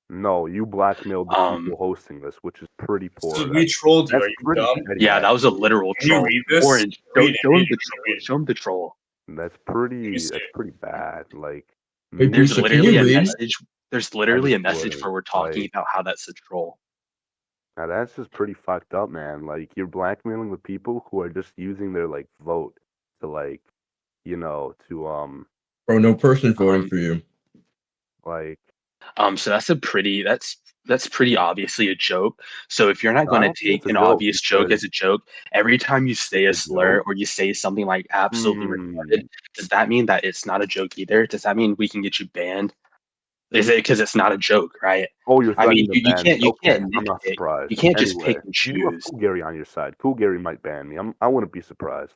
No, you blackmailed the Um, people hosting this, which is pretty poor. So we trolled you. That's Are you pretty dumb? petty, Yeah, that was a actually. literal Can you troll. read this? Orange, Read it, show him read the it, troll. read it. Show him the troll. That's see it. pretty bad. Like, Wait, There's Booster, can literally you a read? message. There's literally a message wouldn't, where we're talking like- about how that's a troll. now that's just pretty fucked up, man. Like, you're blackmailing the people who are just using their like vote to like, to Bro, no person voting for you. like. So that's pretty obviously a joke. So if you're not I going to don't think take it's a an joke, obvious joke because as a joke, every time you say a it's a slur joke. or you say something like absolutely Hmm. retarded, does that mean that it's not a joke either? Does that mean we can get you banned? Is it because it's not a joke, right? Oh, you're I mean, threatening to ban me. you Okay, can't I'm not nitpick. surprised. You can't just Anyway, pick and you do have choose. Cool Gary on your side. Cool Gary might ban me. I wouldn't be surprised.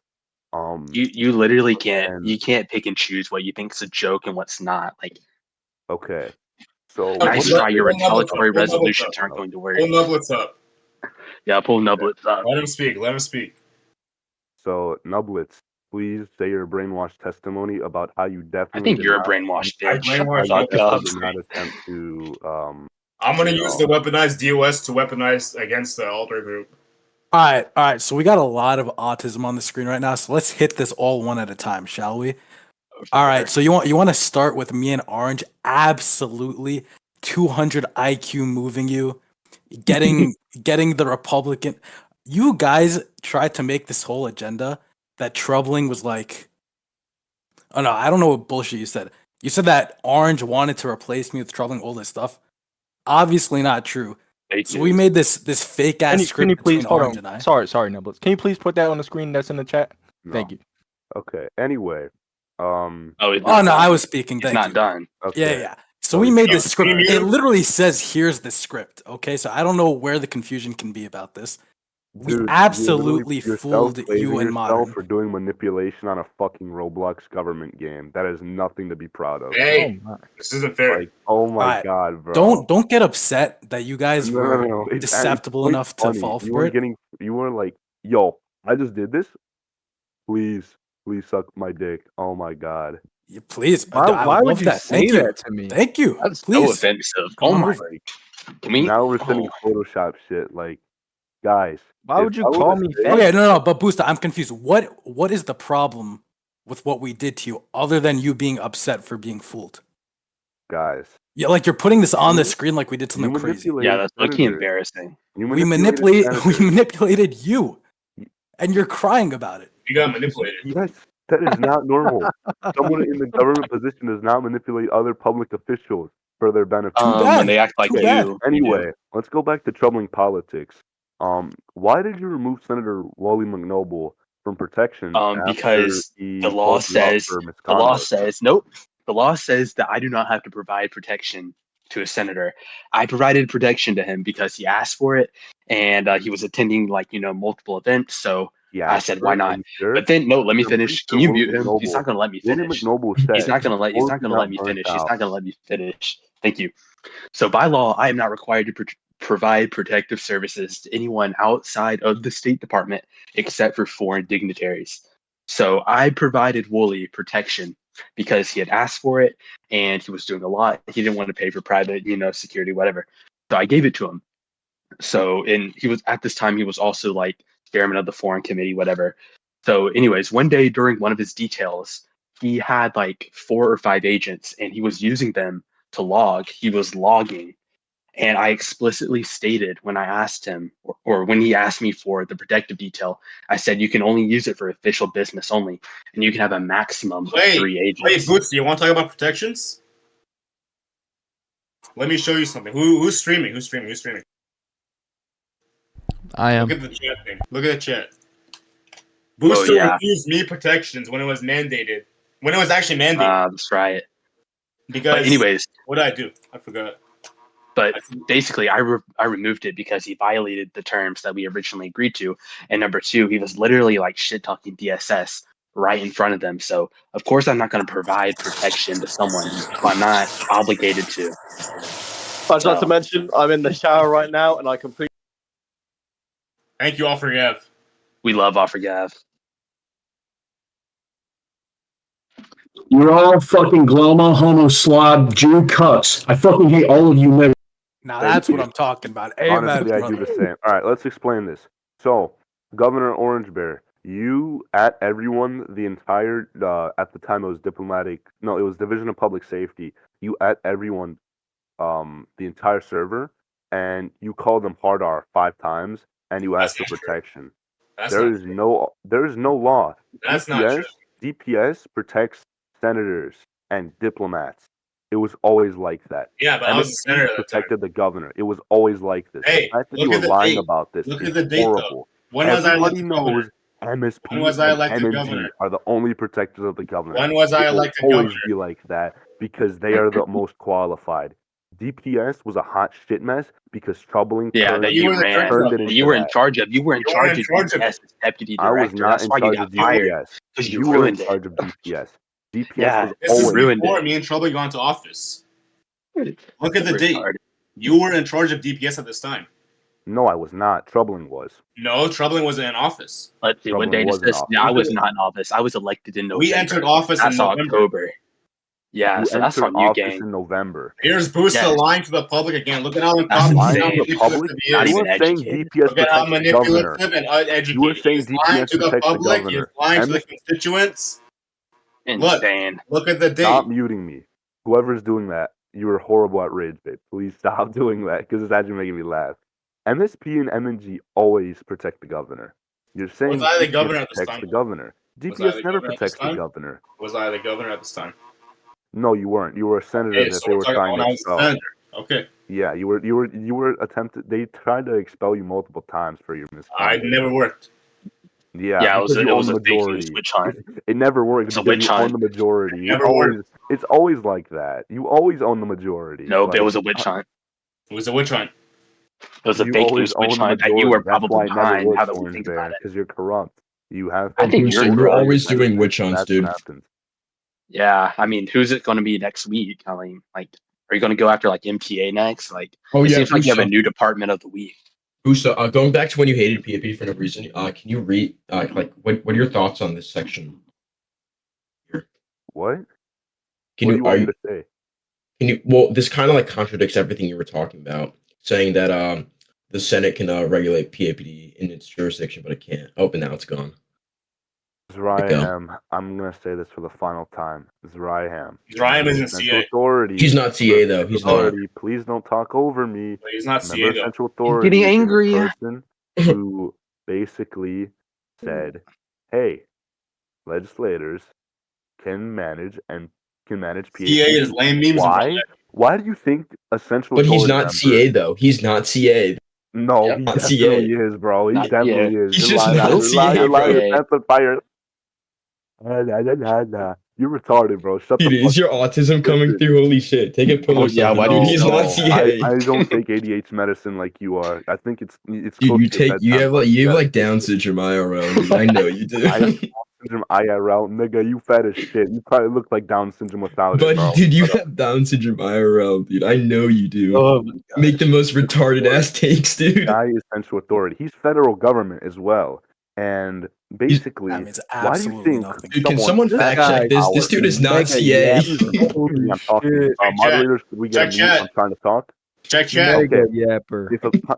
You literally can't and- you can't pick and choose what you think is a joke and what's not. Like, Okay. So Oh, nice what- try, your pull Nublets up, retaliatory pull Nublets resolutions up. aren't going to work. Pull Nublets up. Yeah, pull nublets up. Let him speak. Let him speak. So, Nublets, please say your brainwashed testimony about how you I definitely think did you're a not, brainwashed I bitch. brainwashed Fuck you. up. did not attempt to I'm gonna you use know. the weaponized DOS to weaponize against the Alder Group. All right. So we got a lot of autism on the screen right now. So let's hit this all one at a time, shall we? All right. So you want to start with me and Orange? Absolutely, 200 IQ moving you, getting the Republican. You guys tried to make this whole agenda that troubling was like. Oh no, I don't know what bullshit you said. You said that Orange wanted to replace me with troubling, all this stuff. Obviously not true. Fake So we news. made this fake ass Can script you please between hold Orange on? and I. Sorry, Nublets. Can you please put that on the screen that's in the chat? No. Thank you. Okay. Anyway, Oh, he's Oh not no, done. I was speaking. He's Thank not you. done. okay. Yeah. So we made this Can script. you mute It him? literally says, "Here's the script." Okay, so I don't know where the confusion can be about this. We Dude, absolutely you're fooled self-claiming you and yourself Modern. for doing manipulation on a fucking Roblox government game. That is nothing to be proud of. Hey, my. this isn't fair. Like, oh my Alright, god, bro. Don't get upset that you guys No, were no. It's deceptible quite enough to funny. fall for it. You were like, yo, I just did this. Please suck my dick. Oh my god. Yeah, please, I Why would would love you that. say Thank you. that to me? Thank you. That's so Please. offensive. Come Oh on my! over. Like, Can we? now we're sending Oh, Photoshop shit. Like, guys, Why if would you I were call to me say- fat? Okay, no, but Boosta, I'm confused. What is the problem with what we did to you, other than you being upset for being fooled? guys, Yeah, like you're putting this on the You- screen like we did you something crazy. yeah, manipulated that's low-key senators. embarrassing. You We manipulated we senators. manipulated you, and you're crying about it. You got manipulated. Yes, that is not normal. Someone in the government position does not manipulate other public officials for their benefit. bad. When they act like Too they bad. do. Anyway, let's go back to troubling politics. Why did you remove Senator Wally McNoble from protection after Because he the law called you out says for the law misconduct? says nope. The law says that I do not have to provide protection to a senator. I provided protection to him because he asked for it, and he was attending multiple events. So Yeah, I said, why Are not? you sure? But then no, let me I'm pretty finish. sure Can you Willie mute him? He's not McNoble. gonna let me Willie finish. McNoble said He's not gonna let. He's before not he gonna got let me burnt finish. He's out- not gonna let me finish. Thank you. So by law, I am not required to provide protective services to anyone outside of the State Department except for foreign dignitaries. So I provided Wooly protection because he had asked for it and he was doing a lot. He didn't want to pay for private, security, whatever. So I gave it to him. So, and he was at this time, he was also like chairman of the foreign committee, whatever. So, anyways, one day during one of his details, he had like 4 or 5 agents and he was using them to log. He was logging. And I explicitly stated when I asked him, or when he asked me for the protective detail, I said, you can only use it for official business only, and you can have a maximum of 3 agents. Wait, Boots, you want to talk about protections? Let me show you something. Who's streaming? Who's streaming? I am. Look at the chat thing. Look at the chat. Booster refused me protections when it was mandated. When it was actually mandated. That's right. Because, but anyways, what did I do? I forgot. But basically, I removed it because he violated the terms that we originally agreed to. And number two, he was literally like shit talking DSS right in front of them. So of course, I'm not going to provide protection to someone who I'm not obligated to. I'd just like to mention I'm in the shower right now, and I completely. Thank you all for Gav. We love Offer Gav. You're all fucking gloma, homo, slob, Jew cucks. I fucking hate all of you niggas. Now that's what I'm talking about. Amen, Honestly, I brother. do the same. All right, let's explain this. So, Governor Orange Bear, you at everyone the entire at the time it was it was Division of Public Safety. You at everyone the entire server, and you called them hard R 5 times, and you asked for protection. There is no law. That's not true. DPS protects senators and diplomats. It was always like that. Yeah, but I was a senator at the time. Protected the governor. It was always like this. Hey, the fact that look you at were the lying date. about this Look is at the date, horrible. though. When was I Everybody elected knows governor? MSP When was I and elected MNG governor? are the only protectors of the governor. When was I It will elected always governor? be like that because they are the most qualified. DPS was a hot shit mess because troubling that you ran. turned it into You were in that. charge of. You were in charge of of DPS as deputy I was director. not That's in why you charge got of fired DPS. because You you were in ruined it. charge of DPS. DPS Yeah, was This is always before me and Trouble got into office. Look at the date. Retarded. You were in charge of DPS at this time. No, I was not. Troubling was. No, Troubling wasn't in office. Let's see. What Troubling date is was in this? office. No, I was not in office. I was elected in November. We entered office That's in November. October. Yeah, You so that's entered on you, office gang. in November. Here's Booster Yes. lying to the public again. Look at how That's Lying insane. to the public? manipulative he Not is. You even were saying educated. DPS Look at how protects the governor. manipulative and uneducated. You were saying He's lying DPS to the protects the public. He's governor. lying to the MS constituents. Insane. Look at the date. Stop muting me. Whoever's doing that, you were horrible at rage, babe. Please stop doing that because it's actually making me laugh. MSP and MNG always protect the governor. You're saying Was I the DPS governor at this protects time? the governor. Was I DPS the never governor at this protects the time? governor. Was I the governor at this time? No, you weren't. You were a senator Okay, that so they we're were talking trying about when to I was a expel. senator. Okay. Yeah, you were attempted. They tried to expel you multiple times for your I misconduct. never worked. Yeah, because it you own was the a fake news majority. witch hunt. It never works It's a because witch you own hunt. the majority. Never worked. It's always like that. You always own the majority. Nope, it Like was a witch hunt. It was a witch hunt. It was a you fake always news witch own the hunt that you were majority. That's probably why it never behind. How works, that we Orange think Bear, about it. because you're corrupt. You have I think Booster, you're you're corrupt. always doing witch hunts, That's dude. what happens. Yeah, I mean, who's it going to be next week? I mean, like, are you going to go after like MTA next? Like, Oh it yeah, seems like you have a Booster. new department of the week. Booster, going back to when you hated PAP for no reason, can you read like what are your thoughts on this section here? What? Can What do you you are want me you to say? can you well this kind of like contradicts everything you were talking about, saying that the Senate can regulate PAPD in its jurisdiction, but it can't. Oh, but now it's gone. Zriham, I'm gonna say this for the final time. Zriham. Zriham isn't Essential CA. authority. He's not CA though. He's not. Authority. Please don't talk over me. But he's not CA Remember, though. essential He's authority getting is angry. a person who basically said, "Hey, legislators can manage PAPD." CA is lame memes and Why? bullshit. Why do you think essential But he's authority not member? CA though. He's not CA. No, Yep. he Not definitely CA. is, bro. He Not definitely CA. is. He's You're just lying. not You're lying. CA, You're lying. bro. You're pants on fire. Nah. You're retarded, bro. Shut Dude, the fuck is your up. autism coming Listen, through? Holy shit! Take a pill Oh, or yeah, something, why do dude. you He's know? not CA. I don't take ADHD medicine like you are. I think it's Dude, close you to your take you bedtime, have but like you have gotta like take Down it. syndrome IRL, dude. I know you do. I have Down syndrome IRL, nigga. You fat as shit. You probably look like Down syndrome without it, Buddy, bro. dude, you Shut up. have Down syndrome IRL, dude. I know you do. Oh my Make the gosh. most retarded ass takes, dude. Guy is central authority. He's federal government as well. And He's, basically, That means why do you absolutely think nothing. dude, can someone someone that fact high check this? This power? dude is not Mega CA. Excuse me, Holy I'm talking. shit. Check chat. Moderators, could we get a Check mute? chat. I'm trying to talk. Check chat. Mega Okay. yapper.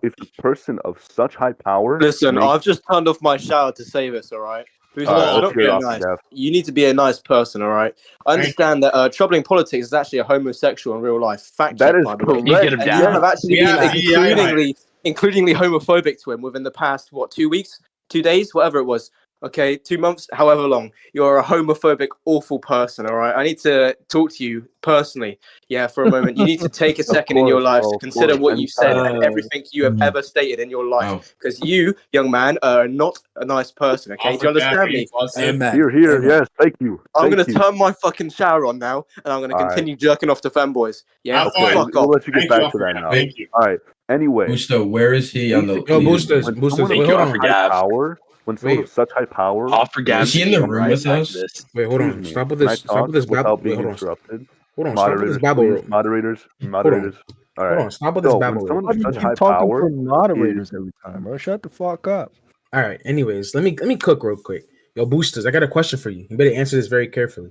If a person of such high power Listen, makes, I've just turned off my shower to say this, alright? Who's all right, not Oh, let's not hear it being off, nice. Jeff. You need to be a nice person, alright? I Thank understand that troubling politics is actually a homosexual in real life. Fact That check, is by the way. You get him correct. And you down. have actually We been have DEI includingly homophobic to him within the past, what, 2 weeks? 2 days? Whatever it was. Okay, 2 months, however long. You're a homophobic, awful person, alright? I need to talk to you personally, yeah, for a moment. You need to take a Of second in your course, life bro. to Of consider course. what you said Anytime. and everything you have ever stated in your life. Wow. Because you, young man, are not a nice person, okay? Do you understand me? Amen. Here. Amen. Yes. Thank you. I'm Thank going to you. turn my fucking shower on now, and I'm going to All right. continue jerking off to femboys. Yeah? Have Okay. fun. Fuck We'll off. let you get Thank you, back to that Alfred. now. Thank you. All right. Anyway, Busto, where is he on the? basically, Yo, He's in the boosters, room. when boosters. someone Wait, of Thank hold you, such on. Offer high Gab. power, when someone Wait, of such high power Offer Gab Is he in should the be room right with side of us? this. wait, hold excuse on. me, Stop with can I this. Stop talk with this babble. without Wait, being hold on. interrupted? Hold on. Stop with this Moderators, babble. please. Moderators. Hold on. All Hold right. on. Stop with this So when babble. someone Why of do you such high keep talking power for is moderators every time, bro? Shut the fuck up. All right. Anyways, let me cook real quick. Yo, boosters, I got a question for you. You better answer this very carefully.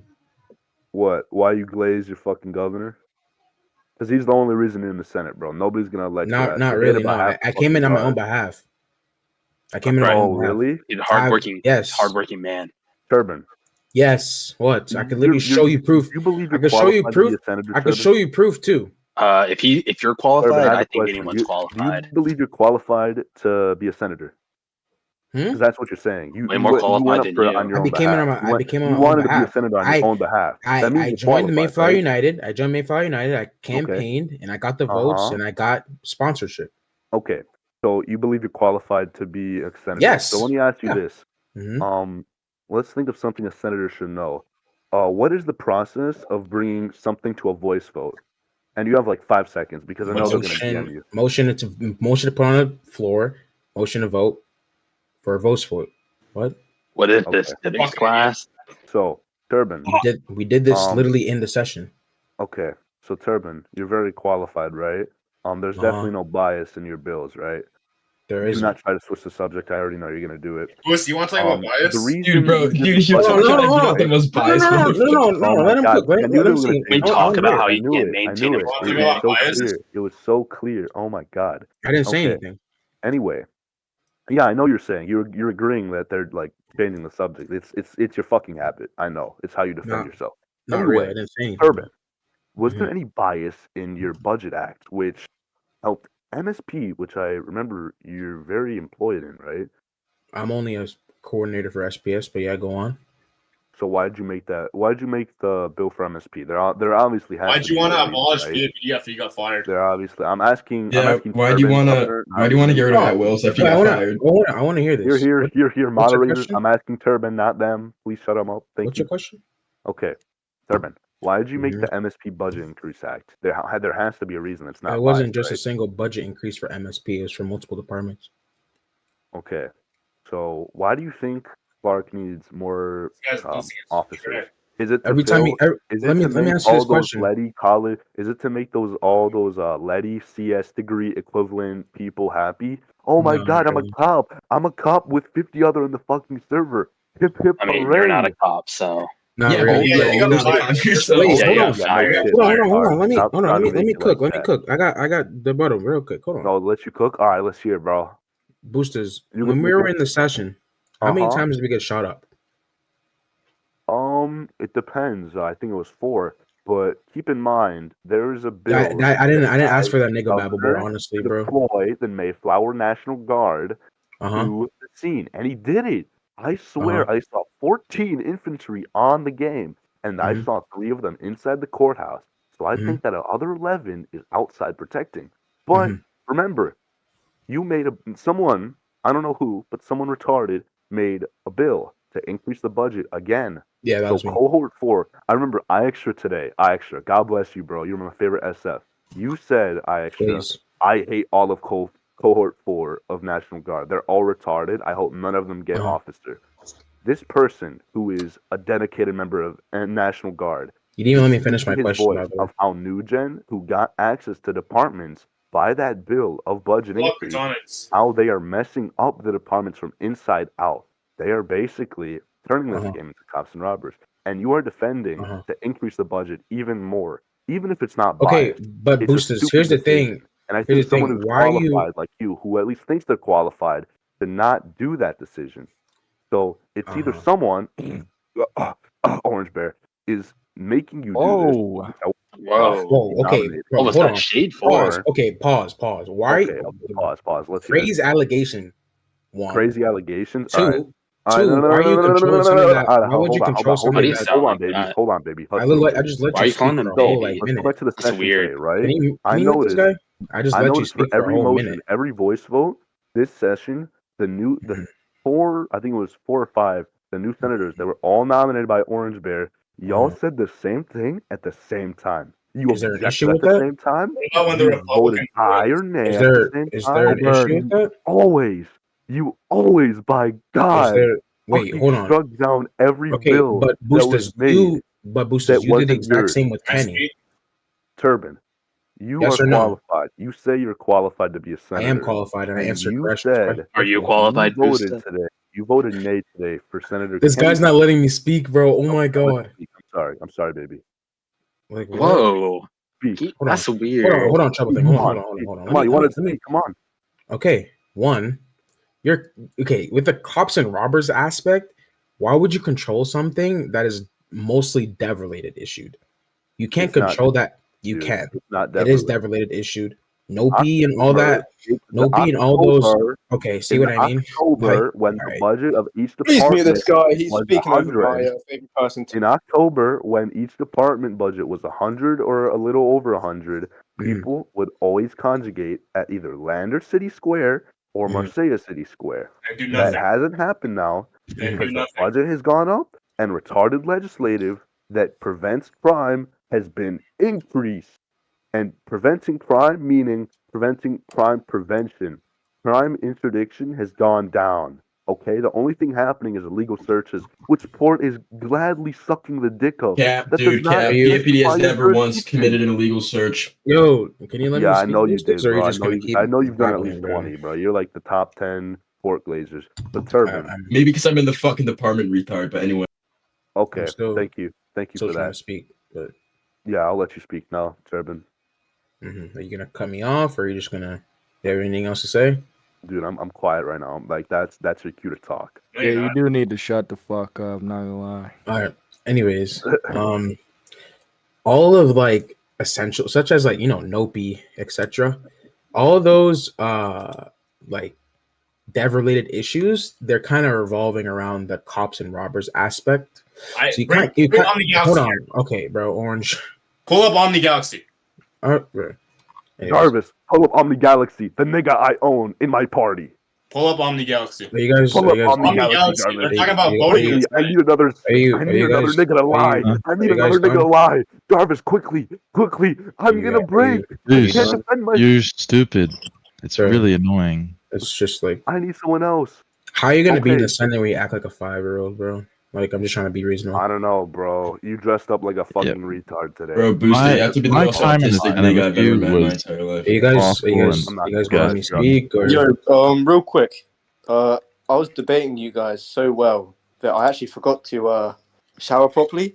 what? Why you glaze your fucking governor? Because he's the only reason you're in the Senate, bro. Nobody's gonna elect your ass. Not Forget really. No, about half I the came in fucking on my own guard. behalf. I came in on my Right. Oh, own behalf. really? He's a hardworking, Yes. hardworking man. Turban. Yes. What? I could literally You show you proof. you believe I you're could show you qualified to be proof. a senator, I could Turban? show you proof too. If you're Turban, qualified, I have I a think question. anyone's Do you qualified. believe you're qualified to be a senator? Hmm? Because that's what you're saying. Way more You went qualified up than for it on you. your own behalf. I became on You my own wanted to be a behalf. senator on your own behalf. That means I you're joined the qualified, Mayflower right? United. I joined Mayflower United. I Okay. campaigned and I got the Uh votes huh. and I got sponsorship. Okay. So you believe you're qualified to be a senator. So Yes. let me ask you Yeah. this. Mm-hmm. Let's think of something a senator should know. What is the process of bringing something to a voice vote? And you have like 5 seconds because I know they're going to DM you. Motion to put on the floor. Motion to vote for a vote vote. What? What is Okay. this civics class? So Turban. We did this Um, literally in the session. Okay. So Turban, you're very qualified, right? There's Uh-huh. definitely no bias in your bills, right? There Do isn't. not try to switch the subject. I already know you're going to do it. Puss, you want to talk about bias? The reason Dude, bro, you did dude, the you're budget trying to act, get right? the most biased No. Oh my Let him God, cook. I knew Let they him were going see. to We say that. talk about how I you knew can't it. I maintain knew a it. Talking It party. was about so bias? clear. It was so clear. Oh my God. I didn't say Okay. anything. Anyway, yeah, I know you're saying you're agreeing that they're like changing the subject. It's your fucking habit. I know. It's how you defend No, yourself. not really. I Anyway, didn't say anything. Turban, was Mhm. there any bias in your budget act which helped MSP, which I remember you're very employed in, right? I'm only a coordinator for SPS, but yeah, go on. So why'd you make that? Why'd you make the bill for MSP? There obviously has Why'd to you be want a to reason, abolish right? PAPD after you got fired? There obviously. I'm asking. I'm Yeah, asking. why do you Turban, wanna Governor, why not do you wanna me. get rid of Atwells after you I got want fired? to. I want to hear this. You're What's your moderators. question? I'm asking Turban, not them. Please shut them up. Thank What's your you. question? Okay, Turban. Why did you make Mhm. the MSP Budget Increase Act? There has to be a reason. It's It not wasn't biased, just a right? single budget increase for MSP. It was for multiple departments. Okay. So why do you think Clark needs more This guy's listening. officers? Is it to Every time fill? Is let it me to let me make ask you all this those question. Letty college? Is it to make all those Letty CS degree equivalent people happy? Oh my No, not God, I'm a really. cop. I'm a cop with 50 other in the fucking server. Hip hip I mean, you're not a hooray! cop, so Not Yeah, but really. Oh, Yeah, yeah, you you're got not a fired. cop Wait, yourself. hold yeah, on. you okay, got yeah, no fired. shit. Hold on, All hold right, on, all hold right. on. Let me Not hold on. trying Let to me make it like cook. Let me that. cook. I got the bottom real quick. Hold on. No, let you cook. All right, let's hear it, bro. Boosters. You When we you were can. in the session, how Uh many huh. times did we get shot up? It depends. I think it was four. But keep in mind, there is a I, bill I, I that didn't I didn't ask allows for that the nigga babble, bro. governor Honestly, to bro. deploy the Mayflower National Guard Uh to the scene, and he did it. I huh. swear, I saw 14 infantry on the game, and I Hmm. saw three of them inside the courthouse. So I Hmm. think that the other 11 is outside protecting. But Hmm. remember, you made someone, I don't know who, but someone retarded made a bill to increase the budget again. Yeah, that So was me. cohort four, I remember I extra today. I extra. God bless you, bro. You're my favorite SF. You said I extra. Please. I hate all of cohort four of National Guard. They're all retarded. I hope none of them get Uh huh. officer. This person who is a dedicated member of National Guard You didn't even is let me finish my speaking his question, by voice the way. of how Nugent, who got access to departments by that bill of budget Fuck increase, McDonald's. how they are messing up the departments from inside out. They are basically turning Uh this huh. game into cops and robbers. And you are Uh defending huh. to increase the budget even more, even if it's not Okay, biased. but It's a boosters. stupid Here's the decision. thing. And I Here's think the someone thing. who's Why are you? qualified like you, who at least thinks they're qualified, to not do that decision. So it's Uh either huh. someone, Orange Bear, is making you do this, Oh, which I want Whoa. to be Whoa. Okay, nominated, What bro. was Hold that on. shade for? Pause. or Okay. Pause. Why? okay, pause. Let's hear it. Phrase allegation. One. Crazy allegations. All right. Two. All right. No, Two. no, Why no, are no, you no, no, no, no, controlling no, no, something no, no. that? All right, Why would you control Why something do you that? sound like that? Hold on, baby. I Hustle look. and I baby. just let Why are you you speak calling for him a So whole baby? like let's go minute. back to the That's session weird. today, right? Can I you mute this noticed. guy? I just let you For speak for a every whole motion, minute. every voice vote, this session, the Mhm. four, I think it was four or five, the new senators that were all nominated by Orange Bear, y'all Uh-huh. said the same thing at the same time. You Is there an issue objected at with the that? same time. What about when the You voted Republicans aye win? or nay Is at the there same is there time. an issue with You that? always, by Is God, there? Wait, fucking hold on. struck down every Okay, bill that was made but boosters, that you did the wasn't exact yours. same with Can I Kenny. speak? Turban. You are Yes or no? qualified. You say you're qualified to be a I am senator. qualified, and I And answer you questions said Are you respectfully. you qualified, voted Booster? today. You voted nay today for Senator This Kenny. guy's not letting me speak, bro. Oh my Okay, I'll let you god. speak. I'm sorry. I'm sorry, baby. Like what? Whoa. Speak. Hold on. That's weird. Hold on, trouble thing. Come Hold on. on. Come on. You wanted to Let me. speak. Come on. Okay, one. You're okay with the cops and robbers aspect. Why would you control something that is mostly dev related issued? You can't It's not, control that. You dude. can. It's not It is definitely. dev related issued. No B and all October, that. the No B and all those. October, Okay, see in what I mean? Like, October, when all the right. budget of each Please mute department this guy. He's was a speaking over my hundred, favorite person. in October, when each department budget was 100 or a little over 100, Mhm, people would always conjugate at either Lander City Square or mhm, Marsella City Square. And do That mhm, nothing. hasn't happened now And mhm. do because the nothing. budget has gone up and retarded legislative that prevents crime has been increased. And preventing crime, meaning preventing crime prevention. Crime interdiction has gone down. Okay, the only thing happening is illegal searches, which Port is gladly sucking the dick of. Cap, That does dude, not Are cap. you? PAPD justify has your never once jurisdiction. committed an illegal search. Yo, can you let Yeah, me I know speak, you boosters, did, or are you bro. just gonna keep I know you've done at babbling, least bro? 20, bro. You're like the top 10 Port Glazers. But Turban, Maybe because I'm in the fucking department, retard. But anyway, I'm okay, still thank you. Thank you still for trying to that. speak, but Yeah, I'll let you speak now, Turban. are you gonna cut me off, or are you just gonna? You have anything else to say? Dude, I'm quiet right now. Like that's your cue to talk. No, yeah, you're you not. do need to shut the fuck up. Not gonna lie. All right. Anyways, all of like essential, such as like Nopi, etc. All of those like dev related issues, they're kind of revolving around the cops and robbers aspect. So you can't. You bring can't. Omni Hold Galaxy. on. Okay, bro. Orange. Pull up Omni Galaxy. Bro. Anyways, Jarvis, pull up Omni Galaxy, the nigga I own in my party. Pull up Omni Galaxy. are you guys? Pull Are up you guys? Omni Galaxy, Galaxy. Jarvis. They're talking about Are voting. you, Quickly, I need another. are you? I Are need you another guys? nigga to lie. I Are need you guys another nigga to done? lie. Jarvis, quickly. I'm You gonna got- break. are you I can't done? defend myself. You're stupid. It's Sir, really annoying. It's just like, I need someone else. how are you gonna be in Okay. the Senate where you act like a 5-year-old, bro? Like, I'm just trying to be reasonable. I don't know, bro. You dressed up like a fucking retard today. Bro, Booster, you have to be the My most time in the autistic Senate nigga I've with ever you met in my was entire life. Are you guys? Are awful you guys? and I'm not You guys gonna want me to disgusting. speak or? Yo, real quick. I was debating you guys so well that I actually forgot to shower properly.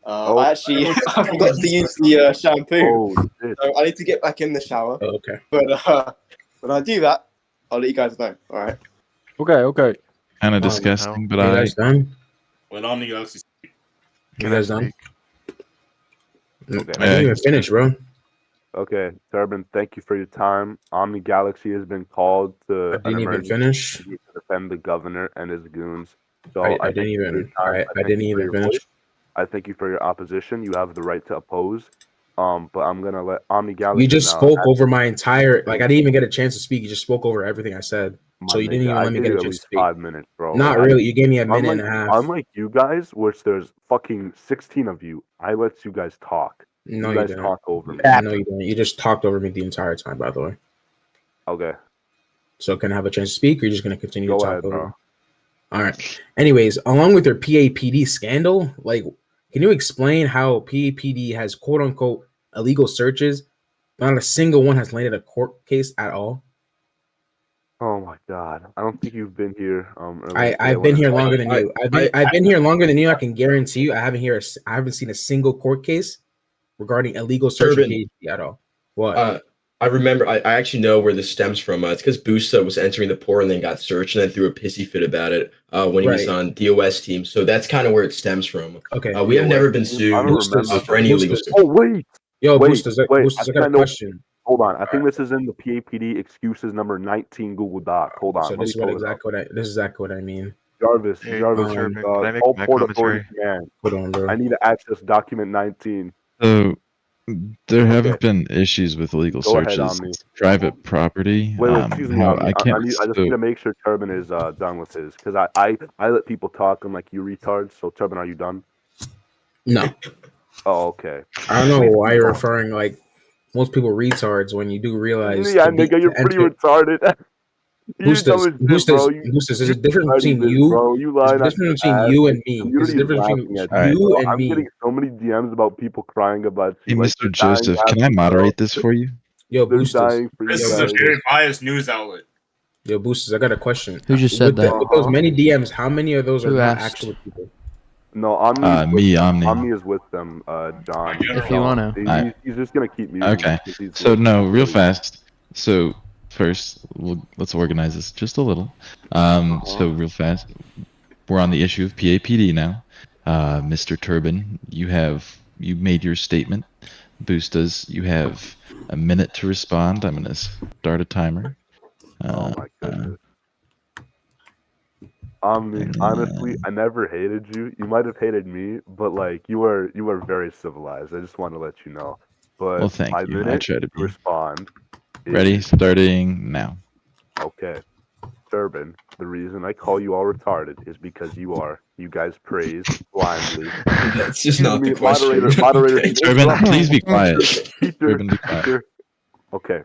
I actually I forgot to use the shampoo. Oh shit. So I need to get back in the shower. Oh, okay. But when I do that, I'll let you guys know. All right. Okay. Kind of disgusting, but Are you guys done? When Omni Galaxy. You guys done? Okay. I didn't even finish, bro. Okay, Turbin, thank you for your time. Omni Galaxy has been called to I an didn't even emergency finish. to defend the governor and his goons. So I I, didn't thank you for your even. time. I didn't thank you for even your finish. voice. I thank you for your opposition. You have the right to oppose. But I'm gonna let Omni Galaxy. You just now spoke ask over my entire. Like, I didn't even get a chance to speak. You just spoke over everything I said. my So you didn't nigga. even I let me gave get a you at chance least to speak. 5 minutes, bro. Not Like, really. You gave me a minute and a half. Unlike you guys, which there's fucking 16 of you, I let you guys talk. No, you you guys didn't. talk over me. No, you didn't. You just talked over me the entire time, by the way. Okay. So can I have a chance to speak, or you're just gonna continue Go to talk ahead, over bro. me? All right. Anyways, along with their PAPD scandal, like, can you explain how PAPD has quote unquote illegal searches? Not a single one has landed a court case at all. Oh my god. I don't think you've been here earlier today I've when been here I- longer than you. I've been here longer than you. I can guarantee you. I haven't seen a single court case regarding illegal search of Turbin. PAPD at all. What? I remember. I actually know where this stems from. It's because Busta was entering the port and then got searched and then threw a pissy fit about it when he was Right. on DOS team. So that's kind of where it stems from. Okay. We have never been I sued don't remember. for any illegal search. Oh wait. Yo, Wait, Boosters, I Boosters, I think got I a know. question. Hold on. I think this is in the PAPD excuses number 19 Google Doc. Hold on. So Let me this is pull it up. this is exactly what I mean. Jarvis, Hey, Jarvis, Turbin, can I make call my Port Authority commentary? command. Hold on, bro. I need to access document 19. So there haven't Okay. been issues with illegal Go ahead, searches. Omni. It's private property. Wait, excuse me, How Omni. I can't. I just need to make sure Turbin is done with his, because I let people talk. I'm like, you retards. So Turbin, are you done? No. Oh, okay. I don't know why you're referring like most people retards when you do realize. Yeah, nigga, you're pretty retarded. You're dumb as shit, bro. Boosters, there's a difference between this, you. bro. You There's a lied out difference your between ass. you Like, and me. the There's a community is difference between laughing at you bro. and I'm me. getting so many DMs about people crying about Hey, you. Like, Mr. they're dying Joseph, can I after, moderate bro. this for you? Yo, They're Boosters. dying for you This is guys. a very biased news outlet. Yo, Boosters, I got a question. Who just said that? With those many DMs, how many of those are Who not asked? actual people? No, Omni. Omni. Omni is with them, John. If you wanna. He's just gonna keep muting. Okay. because he's So listening. no, real fast. So first, let's organize this just a little. So real fast, we're on the issue of PAPD now. Mr. Turbin, you made your statement. Boostas, you have a minute to respond. I'm gonna start a timer. Oh my goodness. Honestly, I never hated you. You might have hated me, but like you were very civilized. I just want to let you know. But Well, thank my you. I minute try to be. respond. Ready? Starting now. Okay. Turbin, the reason I call you all retarded is because you guys praise blindly. That's just not the Moderator, question. moderator. Okay. Turbin, please be quiet. Teacher, Turbin, be quiet. teacher. Okay.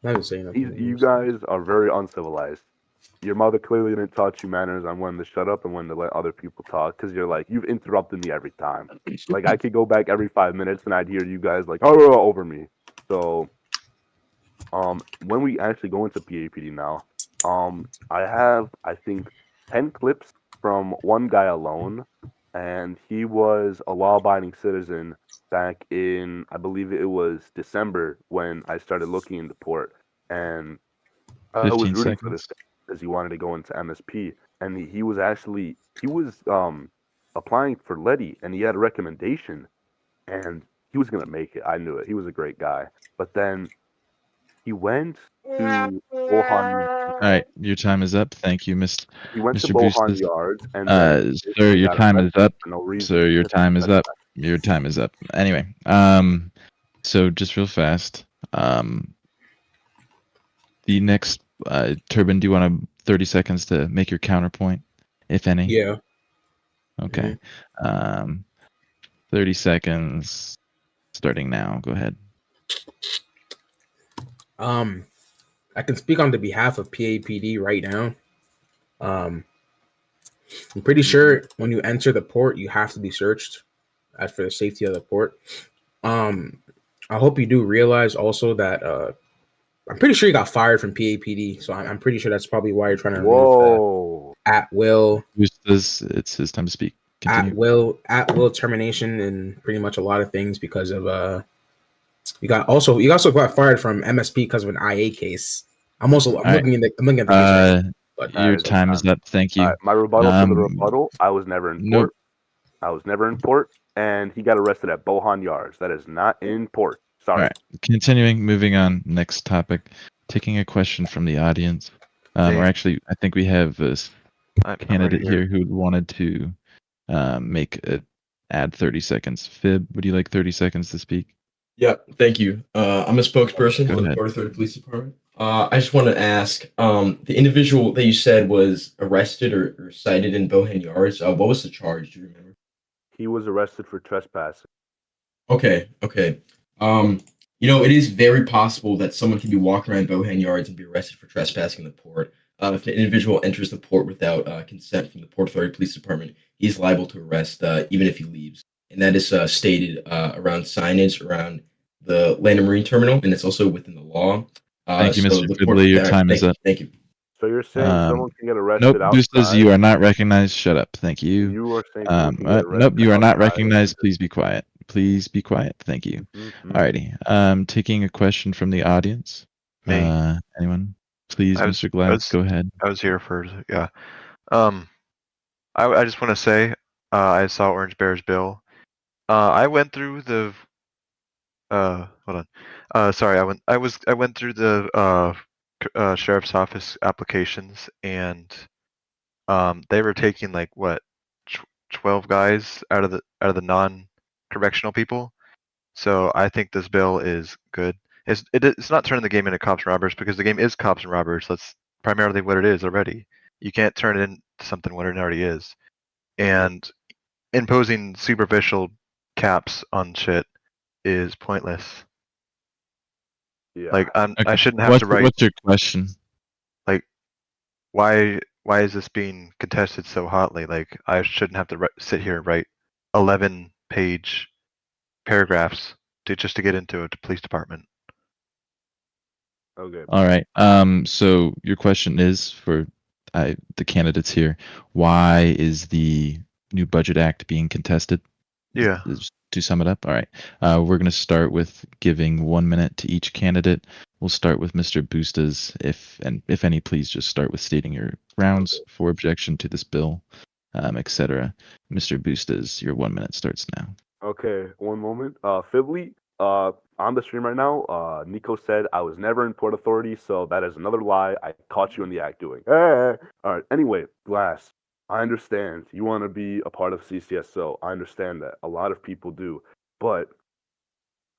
I didn't say nothing. You guys are very uncivilized. Your mother clearly didn't teach you manners on when to shut up and when to let other people talk, because you've interrupted me every time. Like, I could go back every 5 minutes and I'd hear you guys like, oh, over me. So, when we actually go into PAPD now, I have, I think, 10 clips from one guy alone, and he was a law-abiding citizen back in, I believe it was December when I started looking into port, and I was 15 rooting for this seconds. guy because he wanted to go into MSP, and he was applying for Letty, and he had a recommendation, and he was gonna make it. I knew it. He was a great guy, but then He went to Bohan. All right, your time is up. Thank you, Mr. He went to Mr. Bohan Boostas. Yards, and then Sir, he your got time is arrested up. for no reason. Sir, your Just time is up. trespassing. Your time is up. Anyway, so just real fast, the next Turban, do you want 30 seconds to make your counterpoint, if any? Yeah. Okay. 30 seconds starting now. Go ahead. I can speak on the behalf of PAPD right now. I'm pretty sure when you enter the port, you have to be searched as for the safety of the port. I hope you do realize also that I'm pretty sure you got fired from PAPD, so I'm pretty sure that's probably why you're trying to leave at will. It's his time to speak. Continue. At will termination and pretty much a lot of things because of you also got fired from MSP because of an IA case. I'm looking at the case right now. But your time is up. Thank you. My rebuttal to the rebuttal: I was never in port. I was never in port, and he got arrested at Bohan Yards. That is not in port. Sorry. All right. Continuing, moving on. Next topic. Taking a question from the audience. Or actually, I think we have this candidate here who wanted to add 30 seconds. Fib, would you like 30 seconds to speak? Yeah, thank you. I'm a spokesperson for the Port Authority Police Department. I just want to ask, the individual that you said was arrested or cited in Bohan Yards, what was the charge? Do you remember? He was arrested for trespassing. Okay. It is very possible that someone can be walking around Bohan Yards and be arrested for trespassing in the port. If an individual enters the port without consent from the Port Authority Police Department, he's liable to arrest even if he leaves. And that is stated around signage around the Land and Marine Terminal, and it's also within the law. Thank you, Mr. Fiddley. Your time is up. Thank you. So you're saying someone can get arrested Nope, outside? Boostas, you are not recognized. Shut up. Thank you. You are saying someone can get arrested nope, you are not outside. recognized. Please be quiet. Please be quiet. Thank you. Alrighty. Taking a question from the audience. Me. Anyone? Please, Mr. Glass, go ahead. I was here first. Yeah. I just want to say, I saw Orange Bear's bill. I went through the. Hold on. Sorry, I went through the sheriff's office applications, and they were taking like what, 12 guys out of the non-correctional people. So I think this bill is good. It's not turning the game into cops and robbers, because the game is cops and robbers. That's primarily what it is already. You can't turn it into something what it already is. And imposing superficial caps on shit is pointless. Yeah. Like I shouldn't have to write. What's your question? Like, why is this being contested so hotly? Like, I shouldn't have to sit here and write 11-page paragraphs just to get into a police department. Okay. All right. So your question is for the candidates here: why is the new budget act being contested? Yeah. To sum it up, all right. We're going to start with giving 1 minute to each candidate. We'll start with Mr. Boostas. If any, please just start with stating your grounds for objection to this bill, etc. Mr. Boostas, your 1 minute starts now. Okay, one moment. Fibley, on the stream right now, Nico said I was never in Port Authority, so that is another lie. I caught you in the act doing. All right. Anyway, Glass, I understand you want to be a part of CCSO. I understand that. A lot of people do. But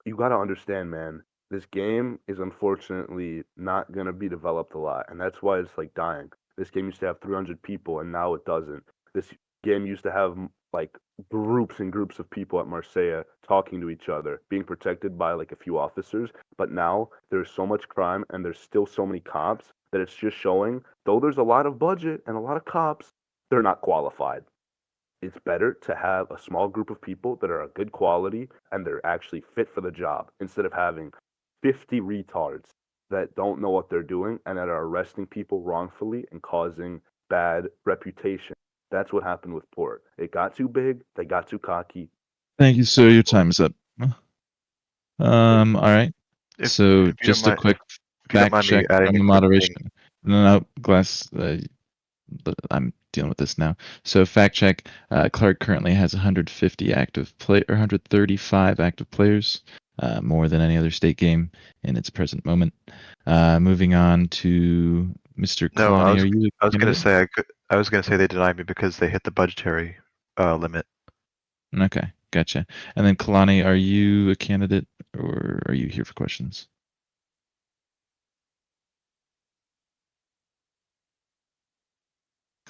you got to understand, man, this game is unfortunately not going to be developed a lot. And that's why it's like dying. This game used to have 300 people, and now it doesn't. This game used to have like groups and groups of people at Marseille talking to each other, being protected by like a few officers. But now there's so much crime and there's still so many cops that it's just showing, though there's a lot of budget and a lot of cops, they're not qualified. It's better to have a small group of people that are a good quality and they're actually fit for the job instead of having 50 retards that don't know what they're doing and that are arresting people wrongfully and causing bad reputation. That's what happened with Port. It got too big. They got too cocky. Thank you, sir. Your time is up. All right. So just a quick fact check from the moderation. No, Glass. I'm dealing with this now. So fact check. Clark currently has 150 active 135 active players. more than any other state game in its present moment. Moving on to Mr. No, Kalani, are you I was gonna candidate? say I was gonna say they denied me because they hit the budgetary limit. Okay, gotcha. And then Kalani, are you a candidate or are you here for questions?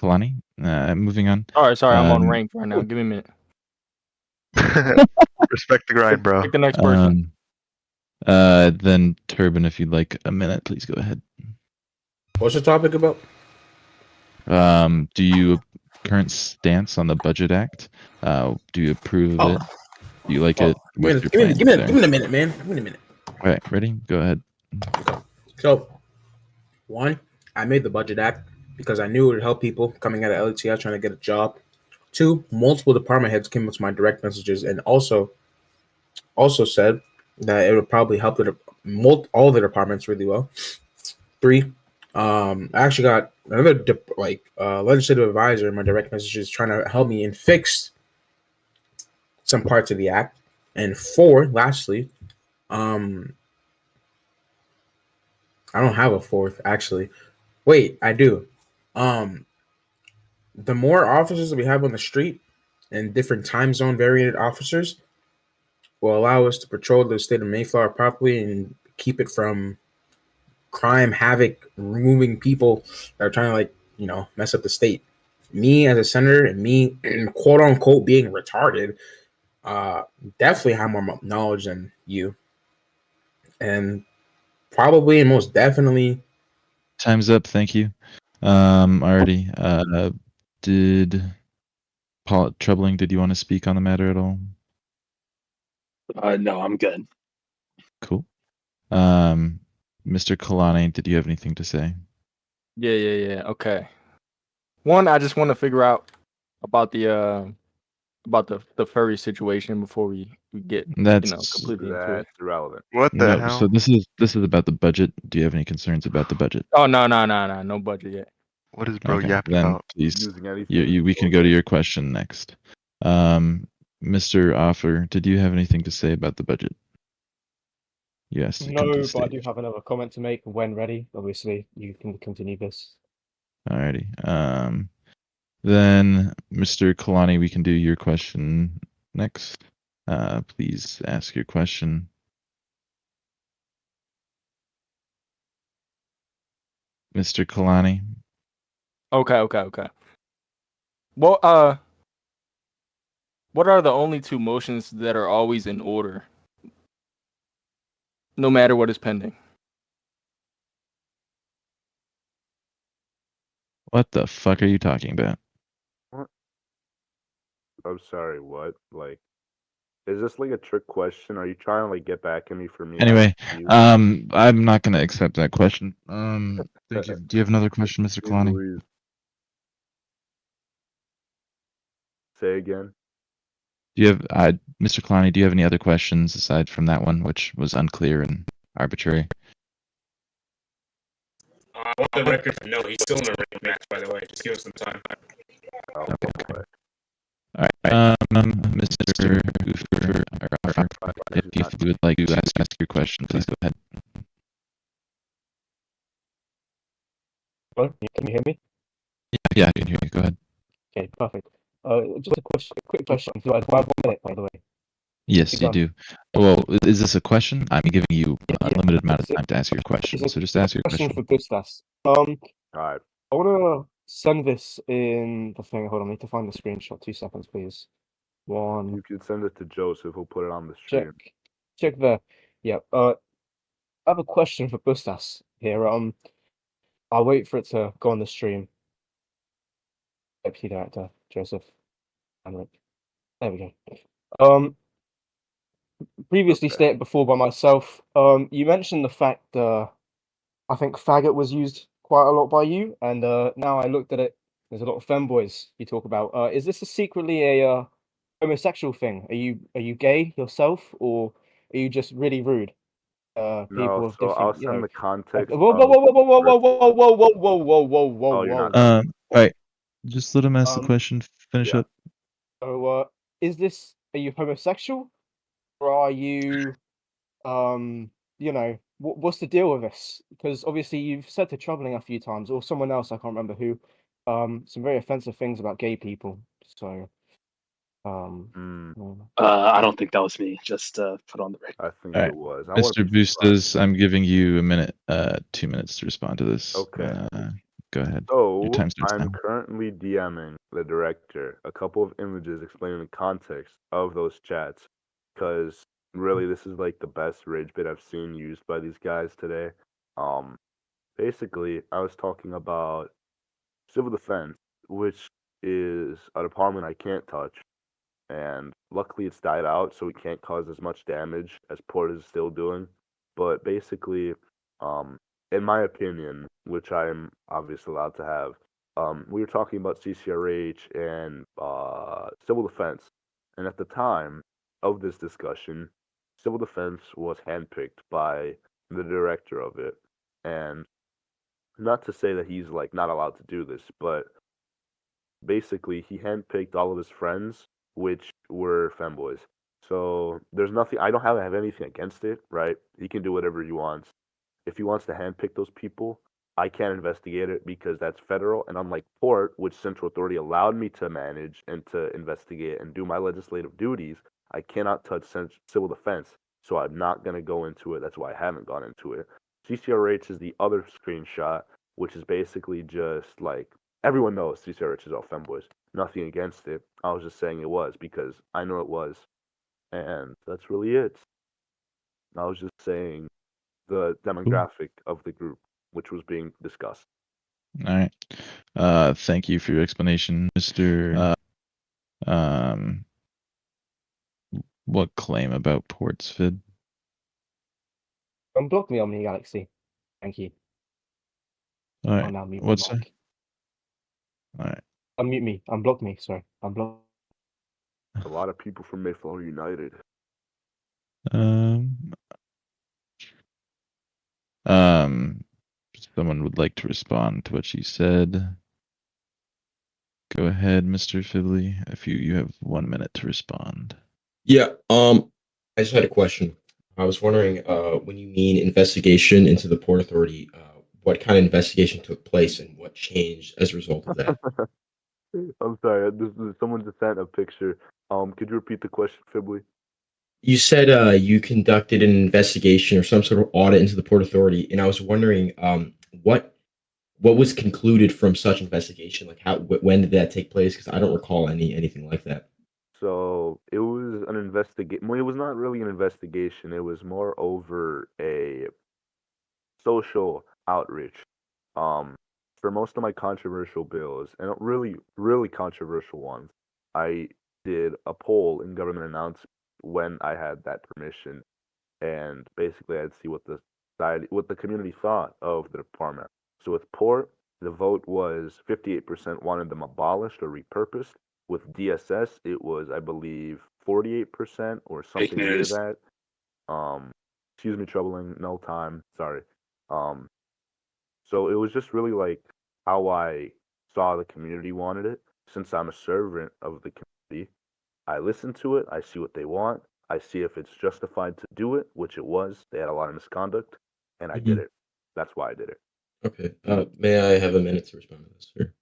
Kalani, moving on. Sorry, I'm on rank right now. Give me a minute. Respect the grind, bro. Pick the next person. Then Turban, if you'd like a minute, please go ahead. What's the topic about? Do you current stance on the Budget Act? Do you approve of it? Do you like it? What's your plan give me a minute, man. Give me a minute. All right, ready? Go ahead. Okay. So, one, I made the Budget Act because I knew it would help people coming out of LTI trying to get a job. Two, multiple department heads came up to my direct messages and also said that it would probably help all the departments really well. Three, I actually got another legislative advisor in my direct messages trying to help me and fix some parts of the act. And four, lastly, I don't have a fourth actually. Wait, I do. The more officers that we have on the street and different time zone variated officers will allow us to patrol the state of Mayflower properly and keep it from crime, havoc, removing people that are trying to mess up the state. Me as a senator and me quote unquote being retarded, definitely have more knowledge than you. And probably and most definitely. Time's up. Thank you. Already. Did Paul Troubling? Did you want to speak on the matter at all? No, I'm good. Cool. Mr. Kalani, did you have anything to say? Yeah. Okay. One, I just want to figure out about the furry situation before we get completely into it. Irrelevant. What the hell? So this is about the budget. Do you have any concerns about the budget? Oh no budget yet. What is bro Okay, yapping then about? please, we can go to your question next. Mr. Offer, did you have anything to say about the budget? Yes. No, but I do have another comment to make when ready. Obviously, you can continue this. Alrighty. Then Mr. Kalani, we can do your question next. Please ask your question. Mr. Kalani. Okay. Well, what are the only two motions that are always in order, no matter what is pending? What the fuck are you talking about? What? I'm sorry, what? Like, is this like a trick question? Are you trying to get back at me for me? Anyway, I'm not gonna accept that question. Thank you. Do you have another question, Mr. Kalani? Say again. Do you have, Mr. Kalani? Do you have any other questions aside from that one, which was unclear and arbitrary? I want the record to know he's still in a rank match, by the way. Just give us some time. Okay. All right, Mr. Hoofer, if you would like to ask your question, please go ahead. Hello, can you hear me? Yeah, I can hear you. Go ahead. Okay, perfect. Just a quick question. Do I have 1 minute, by the way? Yes, you do. Well, is this a question? I'm giving you a limited amount of time to ask your question, so just ask your question. For Bustas. Alright. I want to send this in the thing. Hold on, I need to find the screenshot. 2 seconds, please. One. You can send it to Joseph. Who'll put it on the stream. Check there. Yeah. I have a question for Bustas here. I'll wait for it to go on the stream. Deputy Director Joseph Henrik. There we go. Previously stated before by myself, you mentioned the fact I think faggot was used quite a lot by you, and now I looked at it, there's a lot of femboys you talk about. Is this secretly a homosexual thing? Are you gay yourself, or are you just really rude? People No, of so different, I'll send the context. Whoa! Oh, you're not. All right, just let him ask the question. Finish up. So, are you homosexual, or are you you know, what's the deal with this? Because obviously you've said to Troubling a few times, or someone else, I can't remember who, some very offensive things about gay people. So, I don't think that was me. Just put on the record. I think All it right, was. I want Mr. to be surprised. Bustos, I'm giving you a minute, 2 minutes to respond to this. Okay. Go ahead. Your So time starts I'm now. currently DMing the director a couple of images explaining the context of those chats, because really this is like the best rage bit I've seen used by these guys today. Um, Basically, I was talking about civil defense, which is a department I can't touch, and luckily it's died out, so we can't cause as much damage as Port is still doing. But basically, um, in my opinion, which I am obviously allowed to have, we were talking about CCRH and civil defense, and at the time of this discussion, civil defense was handpicked by the director of it, and not to say that he's like not allowed to do this, but basically he handpicked all of his friends, which were femboys. So there's nothing. I don't have anything against it, right? He can do whatever he wants. If he wants to handpick those people, I can't investigate it because that's federal. And unlike Port, which Central Authority allowed me to manage and to investigate and do my legislative duties, I cannot touch civil defense. So I'm not going to go into it. That's why I haven't gone into it. CCRH is the other screenshot, which is basically just like everyone knows CCRH is all femboys. Nothing against it. I was just saying it was because I know it was. And that's really it. I was just saying the demographic of the group, which was being discussed. All right. Thank you for your explanation, Mr. What claim about Portsford? Unblock me, Omni Galaxy. Thank you. All right. I'll now mute my What's that? mic. All right. Unmute me. Unblock me. Sorry. Unblock. A lot of people from Mayflower United. Um, someone would like to respond to what she said. Go ahead, Mr. Fibley. If you have 1 minute to respond. Yeah. I just had a question. I was wondering, when you mean investigation into the Port Authority, what kind of investigation took place and what changed as a result of that? I'm sorry. Someone just sent a picture. Could you repeat the question, Fibley? You said you conducted an investigation or some sort of audit into the Port Authority, and I was wondering, what was concluded from such investigation? Like, when did that take place? Because I don't recall anything like that. So it was an investigation. Well, it was not really an investigation. It was more over a social outreach. Um, for most of my controversial bills, and really, really controversial ones, I did a poll in government announcement when I had that permission, and basically I'd see what the society, what the community thought of the department. So with Port, the vote was 58% wanted them abolished or repurposed. With DSS, it was, I believe, 48% or Fake something near news. that. Excuse me, troubling. No time. Sorry. Um, so it was just really like how I saw the community wanted it. Since I'm a servant of the community, I listen to it. I see what they want. I see if it's justified to do it, which it was. They had a lot of misconduct, and I did it. That's why I did it. Okay. May I have a minute to respond to this, sir?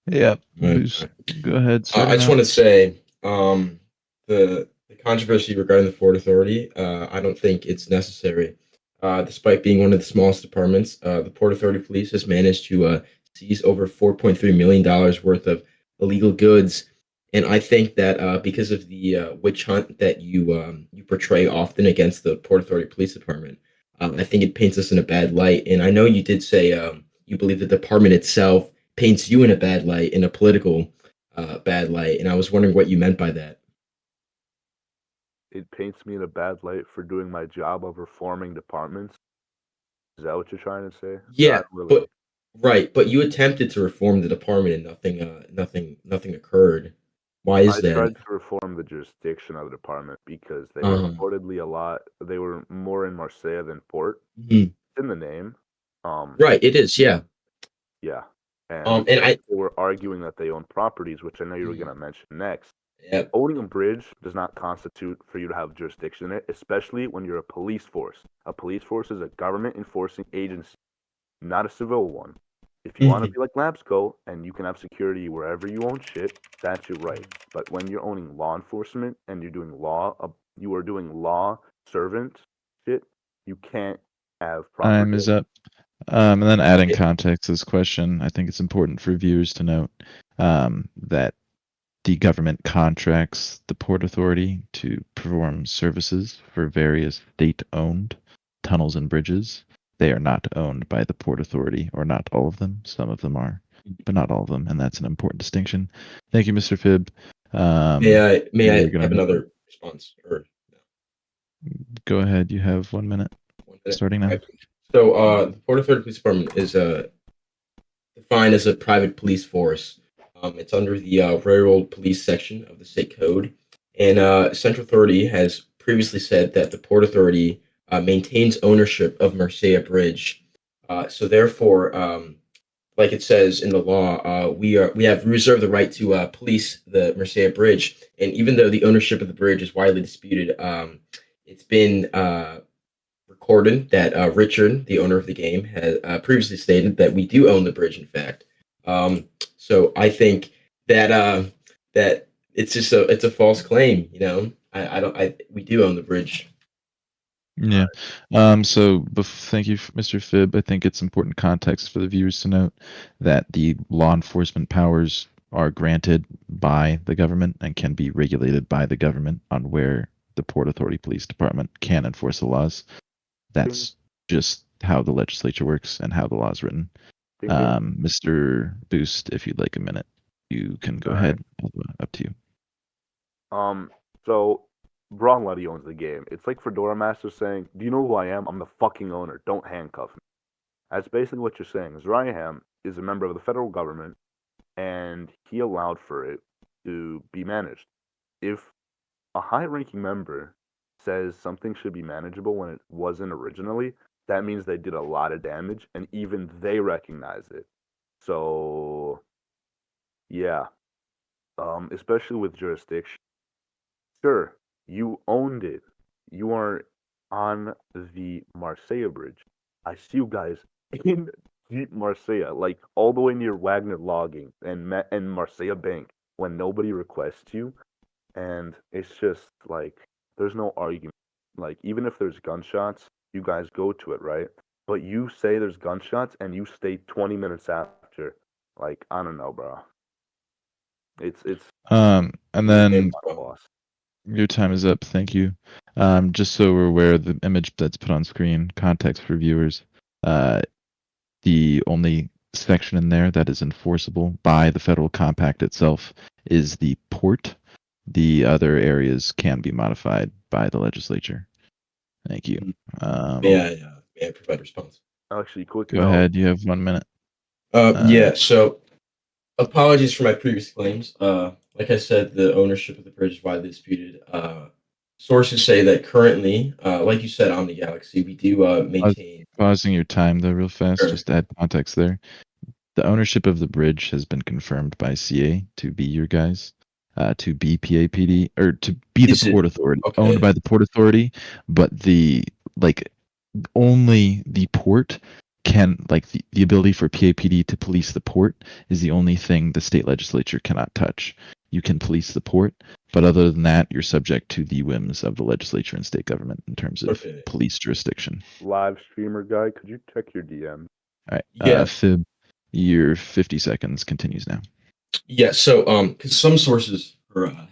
Yeah. Right. Go ahead. I just want to say, the controversy regarding the Port Authority, I don't think it's necessary. Despite being one of the smallest departments, the Port Authority Police has managed to seize over $4.3 million worth of illegal goods. And I think that because of the witch hunt that you portray often against the Port Authority Police Department, I think it paints us in a bad light. And I know you did say you believe the department itself paints you in a bad light, in a political bad light. And I was wondering what you meant by that. It paints me in a bad light for doing my job of reforming departments. Is that what you're trying to say? Yeah, Not really. but you attempted to reform the department and nothing occurred. Why is I that? tried to reform the jurisdiction of the department because they were reportedly a lot. They were more in Marseille than Port. Mhm. It's in the name. Right, it is. Yeah. Yeah, and And they were arguing that they own properties, which I know you were going to mention next. Yep. Owning a bridge does not constitute for you to have jurisdiction in it, especially when you're a police force. A police force is a government enforcing agency, not a civil one. If you want to be like Labsco and you can have security wherever you own shit, that's your right. But when you're owning law enforcement and you are doing law servant shit, you can't have property. Time is up. And then adding context to this question, I think it's important for viewers to note that the government contracts the Port Authority to perform services for various state-owned tunnels and bridges. They are not owned by the Port Authority, or not all of them. Some of them are, but not all of them, and that's an important distinction. Thank you, Mr. Phibb. May I have another response? Or go ahead. You have 1 minute. Starting now. Right. So, the Port Authority Police Department is defined as a private police force. It's under the Railroad Police section of the state code, and Central Authority has previously said that the Port Authority maintains ownership of Marseille Bridge. So, therefore, like it says in the law, we have reserved the right to police the Marseille Bridge, and even though the ownership of the bridge is widely disputed, it's been recorded that Richard, the owner of the game, has previously stated that we do own the bridge. In fact, so I think that that it's just it's a false claim. You know, we do own the bridge. Yeah. So thank you, Mr. Phibb. I think it's important context for the viewers to note that the law enforcement powers are granted by the government and can be regulated by the government on where the Port Authority Police Department can enforce the laws. That's just how the legislature works and how the law is written. Mr. Boost, if you'd like a minute, you can go ahead. Up to you. So Braun Letty owns the game. It's like Fedora Master saying, "Do you know who I am? I'm the fucking owner. Don't handcuff me." That's basically what you're saying. Zriham is a member of the federal government, and he allowed for it to be managed. If a high-ranking member says something should be manageable when it wasn't originally, that means they did a lot of damage, and even they recognize it. So, yeah, especially with jurisdiction. Sure, you owned it. You are on the Marseille Bridge. I see you guys in deep Marseille, like all the way near Wagner Logging and Marseille Bank when nobody requests you. And it's just like there's no argument. Like even if there's gunshots, you guys go to it, right? But you say there's gunshots and you stay 20 minutes after. Like I don't know, bro. It's and then your time is up. Thank you. Just so we're aware of the image that's put on screen, context for viewers. The only section in there that is enforceable by the federal compact itself is the port. The other areas can be modified by the legislature. Thank you. May I provide a response? Actually, quick. Go ahead. You have 1 minute. Yeah. So, apologies for my previous claims. Like I said, the ownership of the bridge is widely disputed. Sources say that currently, like you said, Omni Galaxy, we do maintain. Pausing your time though, real fast, Sure. just to add context there. The ownership of the bridge has been confirmed by CA to be your guys, to be PAPD or to be the Port Authority, owned by the Port Authority, but only the port can the ability for PAPD to police the port is the only thing the state legislature cannot touch. You can police the port, but other than that, you're subject to the whims of the legislature and state government in terms of police jurisdiction. Live streamer guy, could you check your DM? All right. Yeah. Phibb, your 50 seconds continues now. Yeah. So, because some sources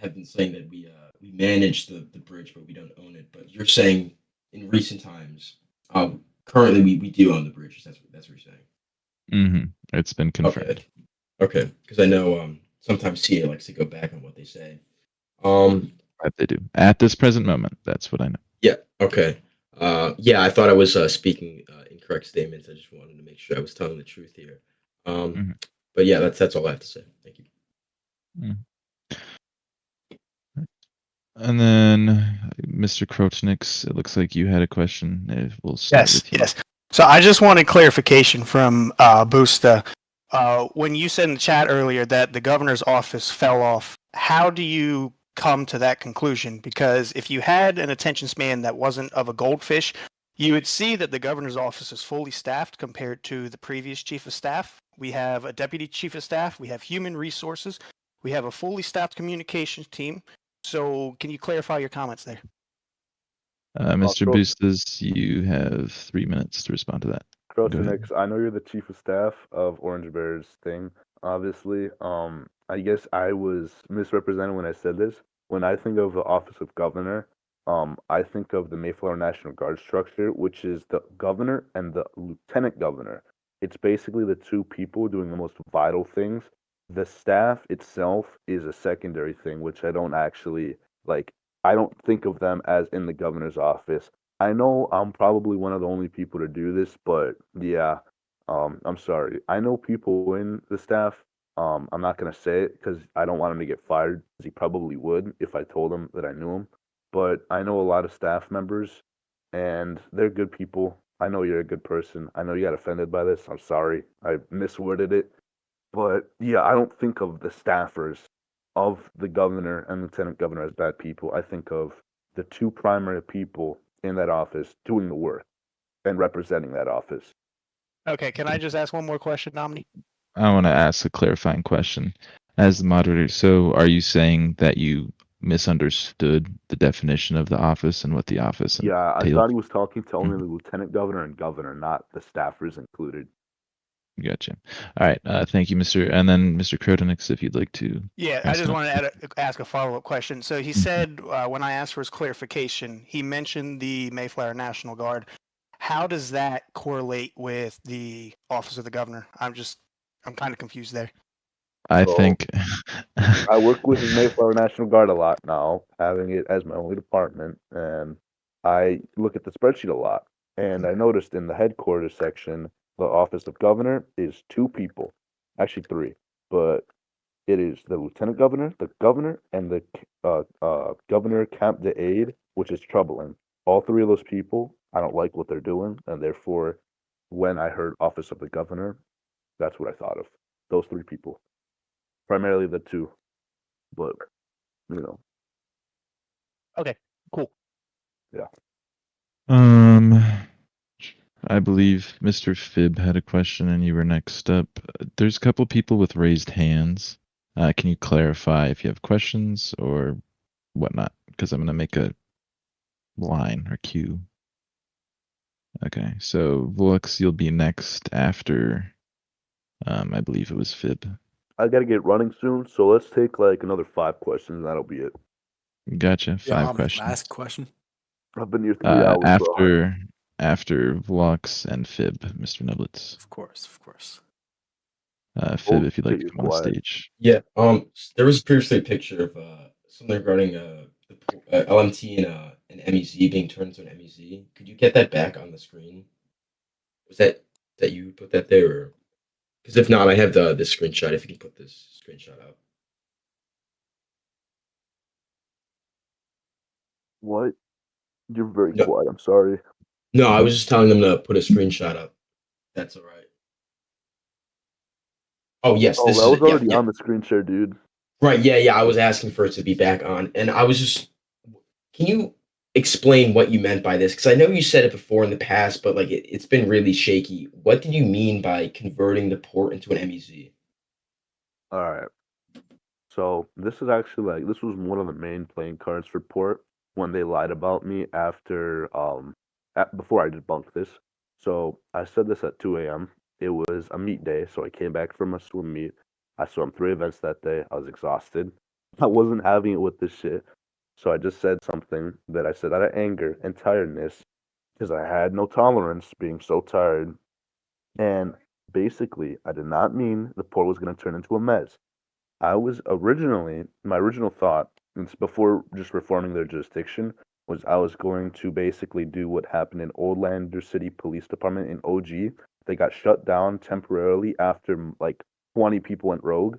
have been saying that we manage the bridge, but we don't own it. But you're saying in recent times, currently we do own the bridge. That's what you're saying. Mm-hmm. It's been confirmed. Okay. Because I know sometimes CA likes to go back on what they say. They do at this present moment. That's what I know. Yeah. Okay. Yeah, I thought I was speaking incorrect statements. I just wanted to make sure I was telling the truth here. But yeah, that's all I have to say. Thank you. And then, Mr. Krochniks, it looks like you had a question. We'll start with you. Yes. So I just wanted clarification from Busta. When you said in the chat earlier that the governor's office fell off, how do you come to that conclusion? Because if you had an attention span that wasn't of a goldfish, you would see that the governor's office is fully staffed compared to the previous chief of staff. We have a deputy chief of staff, we have human resources, we have a fully staffed communications team. So can you clarify your comments there? Mr. Cro- Bustos, you have 3 minutes to respond to that. Go ahead. Crotonix, I know you're the chief of staff of Orange Bear's thing, obviously. I guess I was misrepresented when I said this. When I think of the office of governor, I think of the Mayflower National Guard structure, which is the governor and the lieutenant governor. It's basically the two people doing the most vital things. The staff itself is a secondary thing, which I don't actually like. I don't think of them as in the governor's office. I know I'm probably one of the only people to do this, but yeah, I'm sorry. I know people in the staff. I'm not gonna say it because I don't want him to get fired, 'cause he probably would if I told him that I knew him. But I know a lot of staff members, and they're good people. I know you're a good person. I know you got offended by this. I'm sorry. I misworded it. But yeah, I don't think of the staffers of the governor and lieutenant governor as bad people. I think of the two primary people in that office doing the work and representing that office. Okay, can I just ask one more question, Dominique? I want to ask a clarifying question. As the moderator, so are you saying that you misunderstood the definition of the office and what the office Yeah, I entails? thought he was talking to only the lieutenant governor and governor, not the staffers included. Gotcha. All right. Thank you, Mr. And then Mr. Crotonix, if you'd like to. Yeah, I just wanted to ask a follow-up question. So he said when I asked for his clarification, he mentioned the Mayflower National Guard. How does that correlate with the Office of the Governor? I'm kind of confused there. I So, think I work with the Mayflower National Guard a lot now, having it as my only department, and I look at the spreadsheet a lot. And I noticed in the headquarters section, the office of governor is two people, actually three, but it is the lieutenant governor, and the governor camp de aide, which is troubling. All three of those people, I don't like what they're doing, and therefore, when I heard office of the governor, that's what I thought of. Those three people, primarily the two, but you know, Okay, cool. yeah. I believe Mr. Phibb had a question and you were next up. There's a couple people with raised hands. Can you clarify if you have questions or whatnot? Because I'm going to make a line or queue. Okay, so Volux, you'll be next after, I believe it was Phibb. I gotta get running soon, so let's take like another 5 questions. That'll be it. Gotcha. Yeah, 5 questions. can I ask a question? I've been here 3 hours, bro. After Vlox and Phibb, Mr. Nublitz. Of course. Phibb, if you'd like to come on the stage. Yeah. There was previously a picture of something regarding the LMT and MEZ being turned into an MEZ. Could you get that back on the screen? Was that you put that there? Because if not, I have the screenshot. If you can put this screenshot up. What? You're very quiet. I'm sorry. No, I was just telling them to put a screenshot up. That's all right. Oh yes, Oh, this that is was it. Yeah, already yeah. on the screen share, dude. Right. Yeah. I was asking for it to be back on, and I was just. Can you explain what you meant by this? Because I know you said it before in the past, but like it's been really shaky. What did you mean by converting the port into an MEZ? All right. So this is actually this was one of the main playing cards for Port when they lied about me after before I debunked this. So I said this at 2 a.m. It was a meet day, so I came back from a swim meet. I swam 3 events that day. I was exhausted. I wasn't having it with this shit. So I just said something that I said out of anger and tiredness because I had no tolerance being so tired. And basically, I did not mean the port was going to turn into a mess. I was originally my original thought, it's before just reforming their jurisdiction, was I was going to basically do what happened in Oldlander City Police Department in OG. They got shut down temporarily after like 20 people went rogue,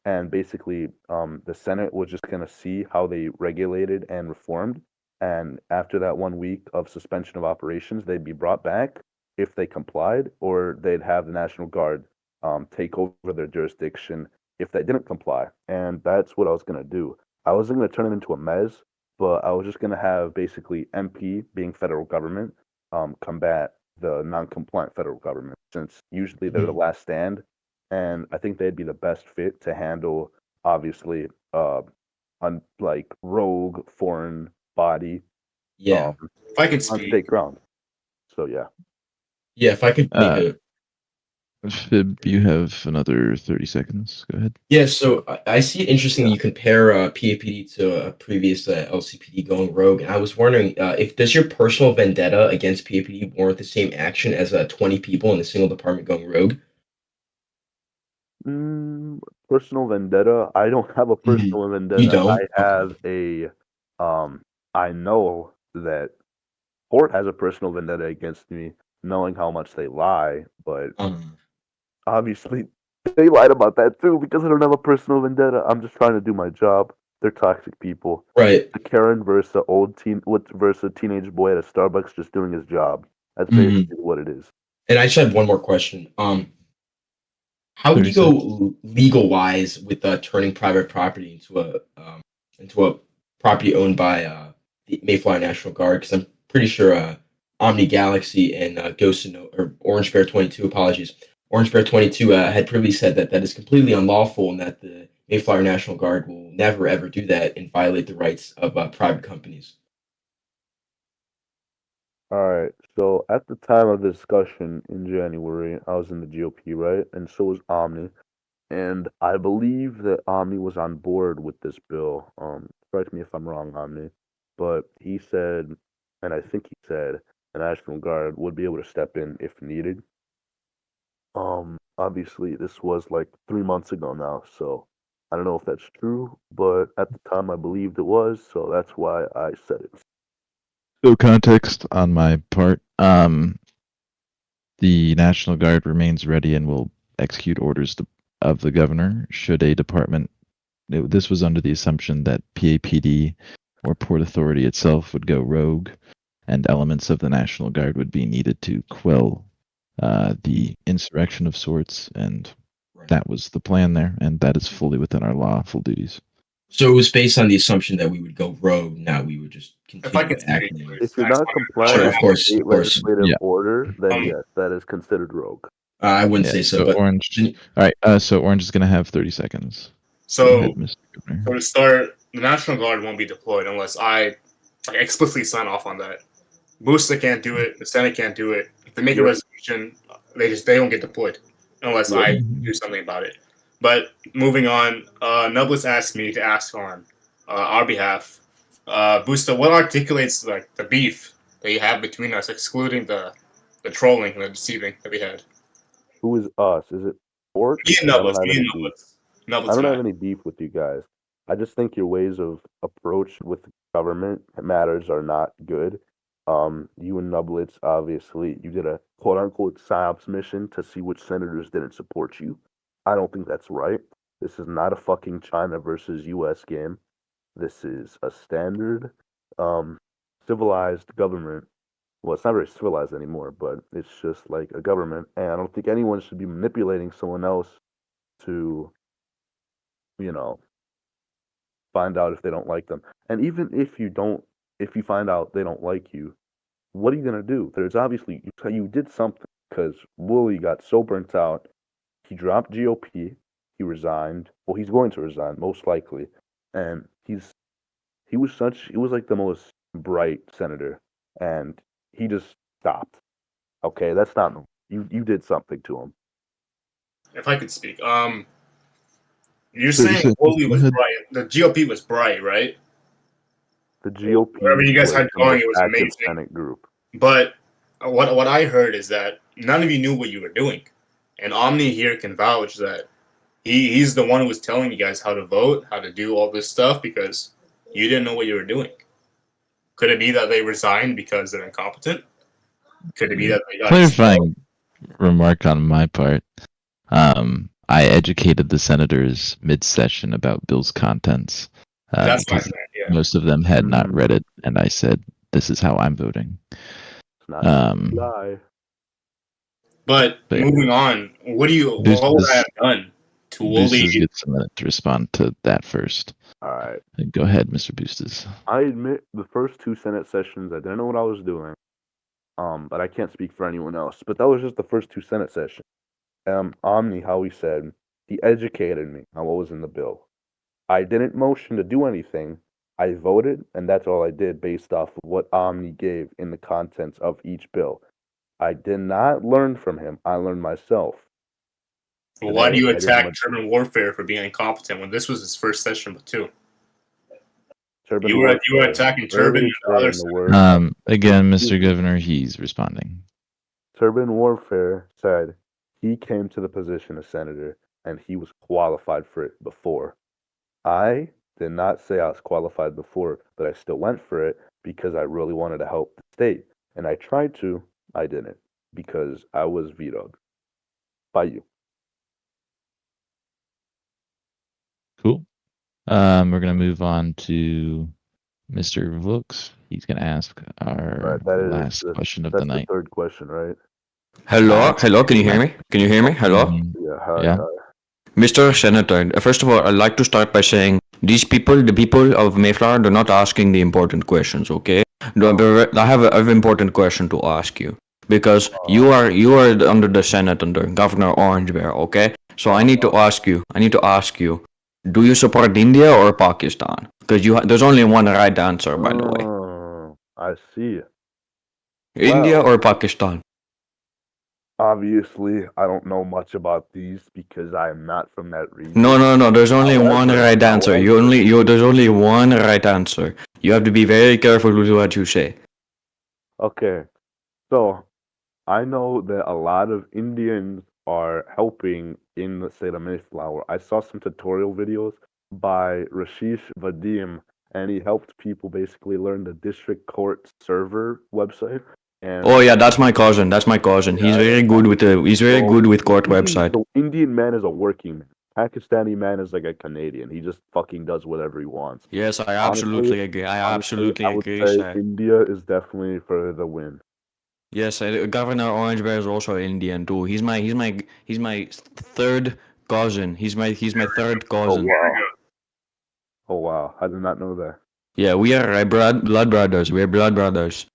and basically the Senate was just going to see how they regulated and reformed. And after that 1 week of suspension of operations, they'd be brought back if they complied, or they'd have the National Guard take over their jurisdiction if they didn't comply. And that's what I was going to do. I wasn't going to turn it into a mez, but I was just going to have basically MP being federal government combat the non-compliant federal government, since usually they're the last stand, and I think they'd be the best fit to handle obviously like rogue foreign body Yeah. If I can on speak. state ground. So yeah. Yeah, if I could make a Fib, you have another 30 seconds. Go ahead. Yeah, so I see it interesting you compare PAPD to a previous LCPD going rogue, and I was wondering if does your personal vendetta against PAPD warrant the same action as 20 people in a single department going rogue? Personal vendetta. I don't have a personal vendetta. You don't? I have a I know that Port has a personal vendetta against me, knowing how much they lie, but obviously they lied about that too because I don't have a personal vendetta. I'm just trying to do my job. They're toxic people. Right. The Karen versus the old teen versus a teenage boy at a Starbucks just doing his job. That's Mhm. basically what it is. And I just have one more question. How would you go legal wise with turning private property into a property owned by the Mayflower National Guard? Because I'm pretty sure Omni Galaxy and Ghost and or Orange Bear 22, apologies, Orange Bear 22 had previously said that that is completely unlawful and that the Mayflower National Guard will never ever do that and violate the rights of private companies. All right. So at the time of the discussion in January, I was in the GOP, right? And so was Omni. And I believe that Omni was on board with this bill. Correct me if I'm wrong, Omni. But he said, and I think he said, the National Guard would be able to step in if needed. Obviously, this was like 3 months ago now, so I don't know if that's true, but at the time I believed it was, so that's why I said it. So context on my part. The National Guard remains ready and will execute orders of the governor should a department. This was under the assumption that PAPD or Port Authority itself would go rogue, and elements of the National Guard would be needed to quell the insurrection of sorts, and that was the plan there, and that is fully within our lawful duties. So it was based on the assumption that we would go rogue, not we would just continue acting. If you're not compliant Sure, with of course, state of course. legislative order, then yes, that is considered rogue. I wouldn't say so, but Orange. All right, so Orange is going to have 30 seconds. So, Go ahead, Mr. Governor. So to start, the National Guard won't be deployed unless I explicitly sign off on that. Booster can't do it. The Senate can't do it. If they make a resolution, they don't get deployed unless I do something about it. But moving on, Nublus asked me to ask on our behalf, Booster, what articulates like the beef that you have between us, excluding the trolling and the deceiving that we had? Who is us? Is it Port? Me and I don't Nublus. have Me any and beef. Nublus. I don't have any beef with you guys. I just think your ways of approach with government matters are not good. You and Nublitz, obviously, you did a quote unquote psyops mission to see which senators didn't support you. I don't think that's right. This is not a fucking China versus US game. This is a standard civilized government. Well, it's not very civilized anymore, but it's just like a government, and I don't think anyone should be manipulating someone else to, you know, find out if they don't like them. And even if you find out they don't like you, what are you gonna do? There's obviously you did something because Wooly got so burnt out. He dropped GOP. He resigned. Well, he's going to resign most likely, and he was like the most bright senator, and he just stopped. Okay, that's not you did something to him. If I could speak, you're saying Wooly was ahead. bright. The GOP was bright, right? The GOP Wherever you guys was had the going, most it was active amazing. Senate group. But what I heard is that none of you knew what you were doing, and Omni here can vouch that he's the one who was telling you guys how to vote, how to do all this stuff because you didn't know what you were doing. Could it be that they resigned because they're incompetent? Could it be that they got Clarifying remark on my part. I educated the senators mid-session about Bill's contents That's my because friend, yeah. most of them had not read it, and I said, "This is how I'm voting." Lie. But moving on, what would I have done to Boosters Wooly? gets a minute to respond to that first. All right. Go ahead, Mr. Boostes. I admit the first two Senate sessions, I didn't know what I was doing. But I can't speak for anyone else. But that was just the first two Senate sessions. Omni, how he said, he educated me on what was in the bill. I didn't motion to do anything. I voted, and that's all I did based off of what Omni gave in the contents of each bill. I did not learn from him. I learned myself. Well, why do you attack German warfare for being incompetent when this was his first session, too? You were attacking Turbin and others. Again, Mr. Governor, he's responding. Turbin Warfare said he came to the position of senator and he was qualified for it before. I did not say I was qualified before, but I still went for it because I really wanted to help the state. And I tried to, I didn't, because I was vetoed by you. Cool. We're gonna move on to Mr. Vooks. He's gonna ask our last question of the night. That's the third question, right? Hello, hello. Can you hear me? Can you hear me? Hello. Yeah. Hi. Yeah. Hi. Mr. Senator, first of all, I'd like to start by saying these people, the people of Mayflower, they're not asking the important questions, okay? I have an important question to ask you because you are under the Senate under Governor Orange Bear, okay? So I need to ask you, do you support India or Pakistan? Because there's only one right answer, by the way. I see. India or Pakistan? Obviously, I don't know much about these because I am not from that region. No. There's only one right answer. There's only one right answer. You have to be very careful with what you say. Okay, so I know that a lot of Indians are helping in the state of Mayflower. I saw some tutorial videos by Rashish Vadim, and he helped people basically learn the district court server website. And oh yeah, that's my cousin. He's very good with court website. The Indian man is a working man. Pakistani man is like a Canadian. He just fucking does whatever he wants. Yes, I absolutely agree. I absolutely agree, say sir. India is definitely for the win. Yes, Governor Orange Bear is also Indian too. He's my third cousin. He's my third cousin. Oh wow, I did not know that. Yeah, we are blood brothers. We're blood brothers.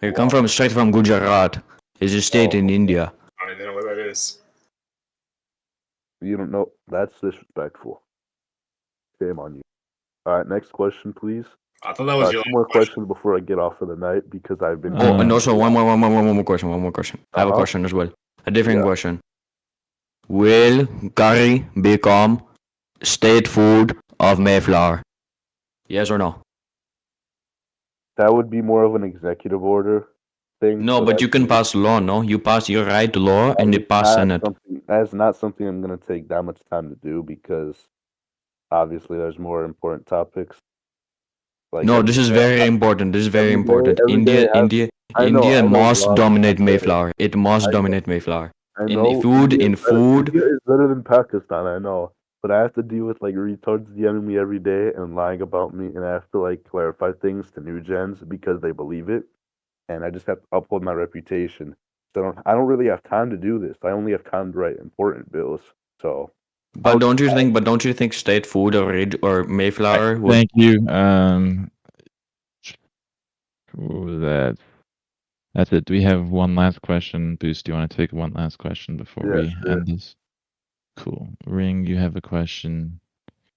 We come from straight from Gujarat. It's a state in India. I don't even know what that is. You don't know? That's disrespectful. Shame on you. All right, next question, please. I thought that was your two more questions before I get off for the night because I've been. Oh, and also one more question. I have a question as well. A different question. Will curry become state food of Mayflower? Yes or no? That would be more of an executive order thing. No, but you can pass law, no? You pass your right law and it pass Senate. That's not something I'm going to take that much time to do because obviously there's more important topics. Like no, this is very important. This is very important. India must dominate Mayflower. It must dominate Mayflower. In food. India is better than Pakistan, I know. But I have to deal with like retards DMing me every day and lying about me, and I have to like clarify things to new gens because they believe it, and I just have to uphold my reputation. So I don't really have time to do this. I only have time to write important bills. So. But don't you think state food or Mayflower would... Thank you. That's it. Do we have one last question? Boost, do you want to take one last question before we end this? Cool. Ring, you have a question.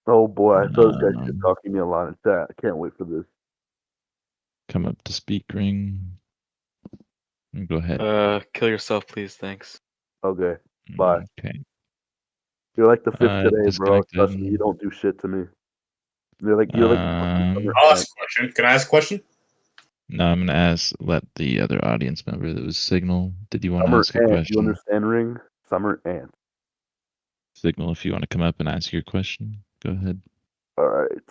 Oh boy, those guys are talking to me a lot in chat. I can't wait for this. Come up to speak, Ring. Go ahead. Kill yourself, please. Thanks. Okay. Bye. Okay. You're like the fifth today, bro. Trust me, you don't do shit to me. You're like I'll ask a question. Can I ask a question? No, I'm gonna let the other audience member that was Signal. Did you want to ask a question? You understand, Ring? Summer Ant. Signal, if you want to come up and ask your question, go ahead. All right.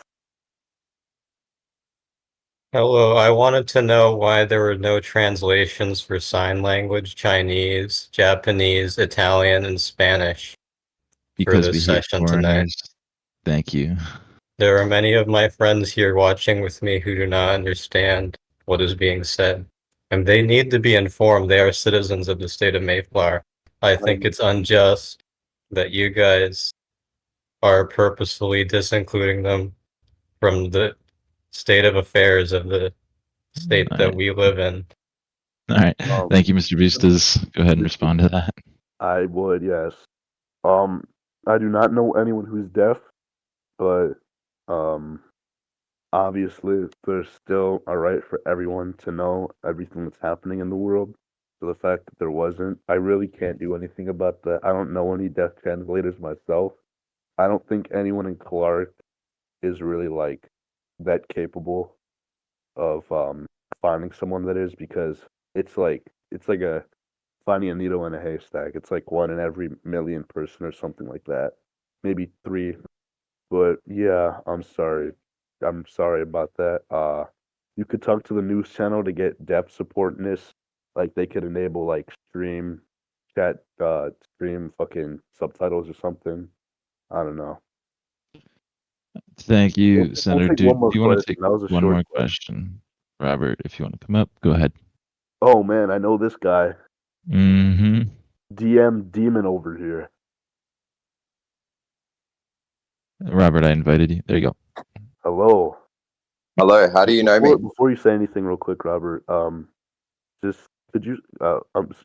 Hello, I wanted to know why there were no translations for sign language, Chinese, Japanese, Italian, and Spanish. Because for this session tonight. Thank you. There are many of my friends here watching with me who do not understand what is being said, and they need to be informed. They are citizens of the state of Mayflower. I think it's unjust that you guys are purposefully disincluding them from the state of affairs of the state All that right. we live in. All right. Thank you, Mr. Bustos. Go ahead and respond to that. I would, yes. I do not know anyone who's deaf, but um, obviously there's still a right for everyone to know everything that's happening in the world. So the fact that there wasn't, I really can't do anything about that. I don't know any deaf translators myself. I don't think anyone in Clark is really like that capable of finding someone that is, because it's like a finding a needle in a haystack. It's like one in every million person or something like that. Maybe three. But yeah, I'm sorry. I'm sorry about that. You could talk to the news channel to get depth support in this. Like they could enable like stream fucking subtitles or something. I don't know. Thank you, We'll Senator. take Do one more you want to question. take That was a one short more question. question? Robert, if you want to come up, go ahead. Oh man, I know this guy. Mm-hmm. DM Demon over here. Robert, I invited you. There you go. Hello. Hello, how do you know me? Before you say anything real quick, Robert, just could you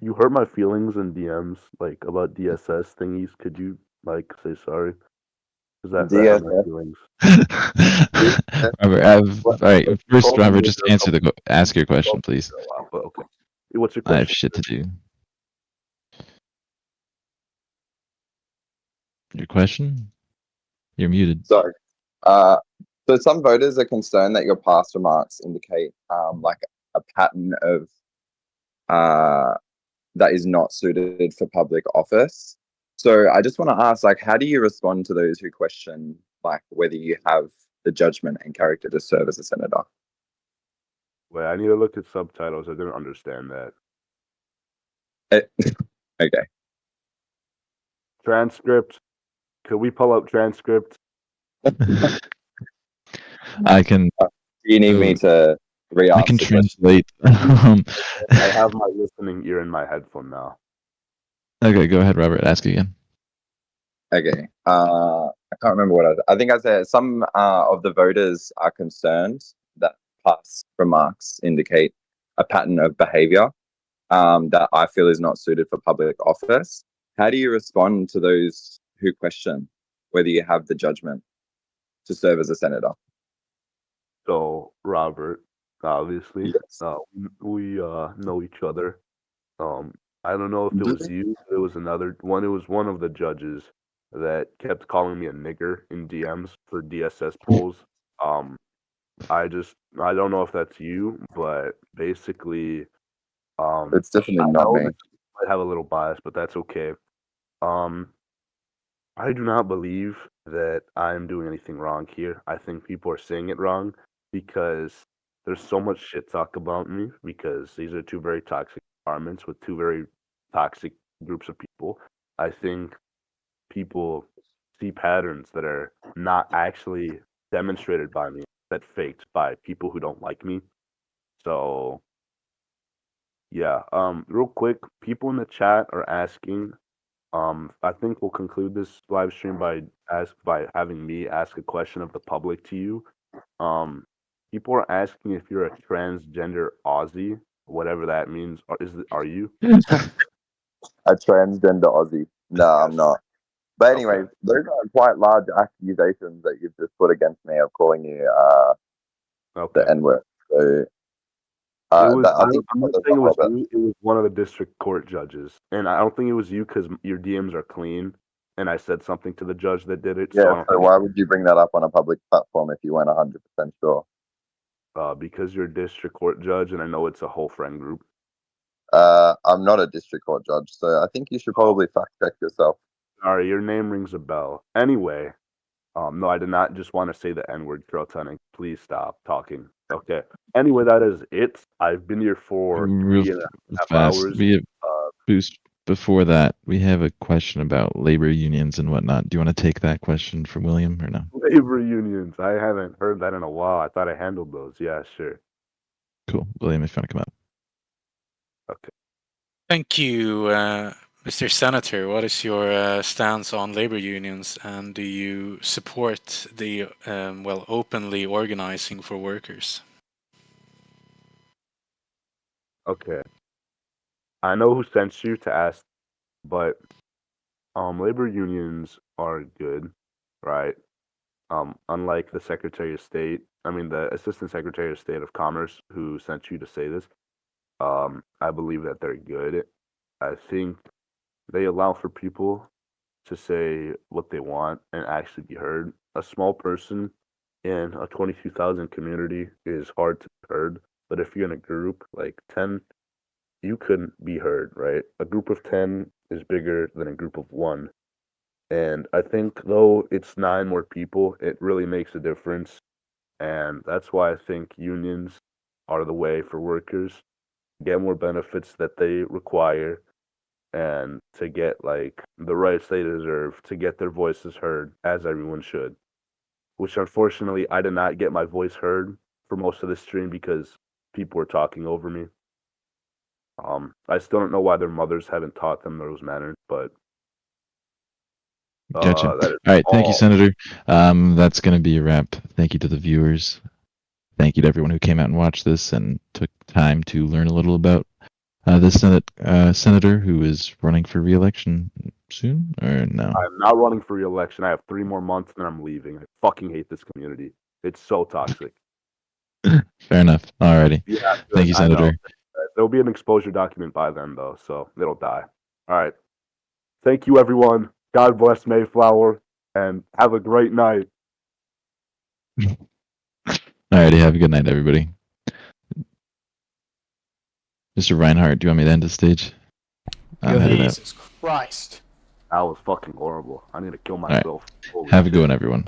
you hurt my feelings in DMs like about DSS thingies. Could you like say sorry? Because that hurt my DSS? feelings. Robert, all right. First, Robert, just ask your question, please. But okay. What's your I have question? shit to do. Your question? You're muted. So, so some voters are concerned that your past remarks indicate like a pattern of that is not suited for public office. So I just want to ask, like, how do you respond to those who question, like, whether you have the judgment and character to serve as a senator? Wait, I need to look at subtitles. I didn't understand that. Okay. Transcript. Could we pull up transcript? I can. Do you need me to re-ask I can the question? translate. I have my listening ear in my headphone now. Okay, go ahead, Robert. Ask again. Okay. I can't remember what I think I said some of the voters are concerned that past remarks indicate a pattern of behavior that I feel is not suited for public office. How do you respond to those who question whether you have the judgment to serve as a senator? So, Robert, obviously, we know each other. I don't know if it was you, but it was another one. It was one of the judges that kept calling me a nigger in DMs for DSS polls. I don't know if that's you, but basically, It's definitely I not know me. that you might have a little bias, but that's okay. I do not believe that I'm doing anything wrong here. I think people are saying it wrong because there's so much shit talk about me, because these are two very toxic environments with two very toxic groups of people. I think people see patterns that are not actually demonstrated by me, that faked by people who don't like me. So yeah, real quick, people in the chat are asking. I think we'll conclude this live stream by having me ask a question of the public to you. People are asking if you're a transgender Aussie, whatever that means. Are you? A transgender Aussie? No, I'm not. But anyway, those are quite large accusations that you've just put against me of calling you the N-word. So I'm I not think saying it was you. It was one of the district court judges, and I don't think it was you because your DMs are clean. And I said something to the judge that did it. Yeah, so why would you bring that up on a public platform if you weren't 100% sure? Because you're a district court judge, and I know it's a whole friend group. I'm not a district court judge, so I think you should probably fact check yourself. Sorry, your name rings a bell. Anyway, no, I did not just want to say the N-word, Carol Tunning. Please stop talking. Okay. Anyway, that is it. I've been here for Real 3.5 fast. hours. We have boost. Before that, we have a question about labor unions and whatnot. Do you want to take that question from William or no? Labor unions. I haven't heard that in a while. I thought I handled those. Yeah, sure. Cool. William, if you want to come up. Okay. Thank you, Mr. Senator, what is your stance on labor unions, and do you support the openly organizing for workers? Okay. I know who sent you to ask, but labor unions are good, right? Unlike the Secretary of State, I mean the Assistant Secretary of State of Commerce who sent you to say this, I believe that they're good. I think they allow for people to say what they want and actually be heard. A small person in a 22,000 community is hard to be heard, but if you're in a group like 10, you couldn't be heard, right? A group of 10 is bigger than a group of 1. And I think though it's 9 more people, it really makes a difference. And that's why I think unions are the way for workers to get more benefits that they require and to get like the rights they deserve, to get their voices heard as everyone should. Which unfortunately I did not get my voice heard for most of the stream because people were talking over me. I still don't know why their mothers haven't taught them those manners, but Gotcha. that is All right, thank you, all. Senator. That's going to be a wrap. Thank you to the viewers. Thank you to everyone who came out and watched this and took time to learn a little about the senator who is running for re-election soon, or no? I'm not running for re-election. I have 3 more months, and I'm leaving. I fucking hate this community. It's so toxic. Fair enough. Alrighty. Yeah, Thank you, I know. Senator. There'll be an exposure document by then, though, so it'll die. All right. Thank you, everyone. God bless Mayflower, and have a great night. Alrighty, have a good night, everybody. Mr. Reinhardt, do you want me to end the stage? I'm headed out. Jesus Christ. That was fucking horrible. I need to kill All right. myself. Holy Have a shit. good one, everyone.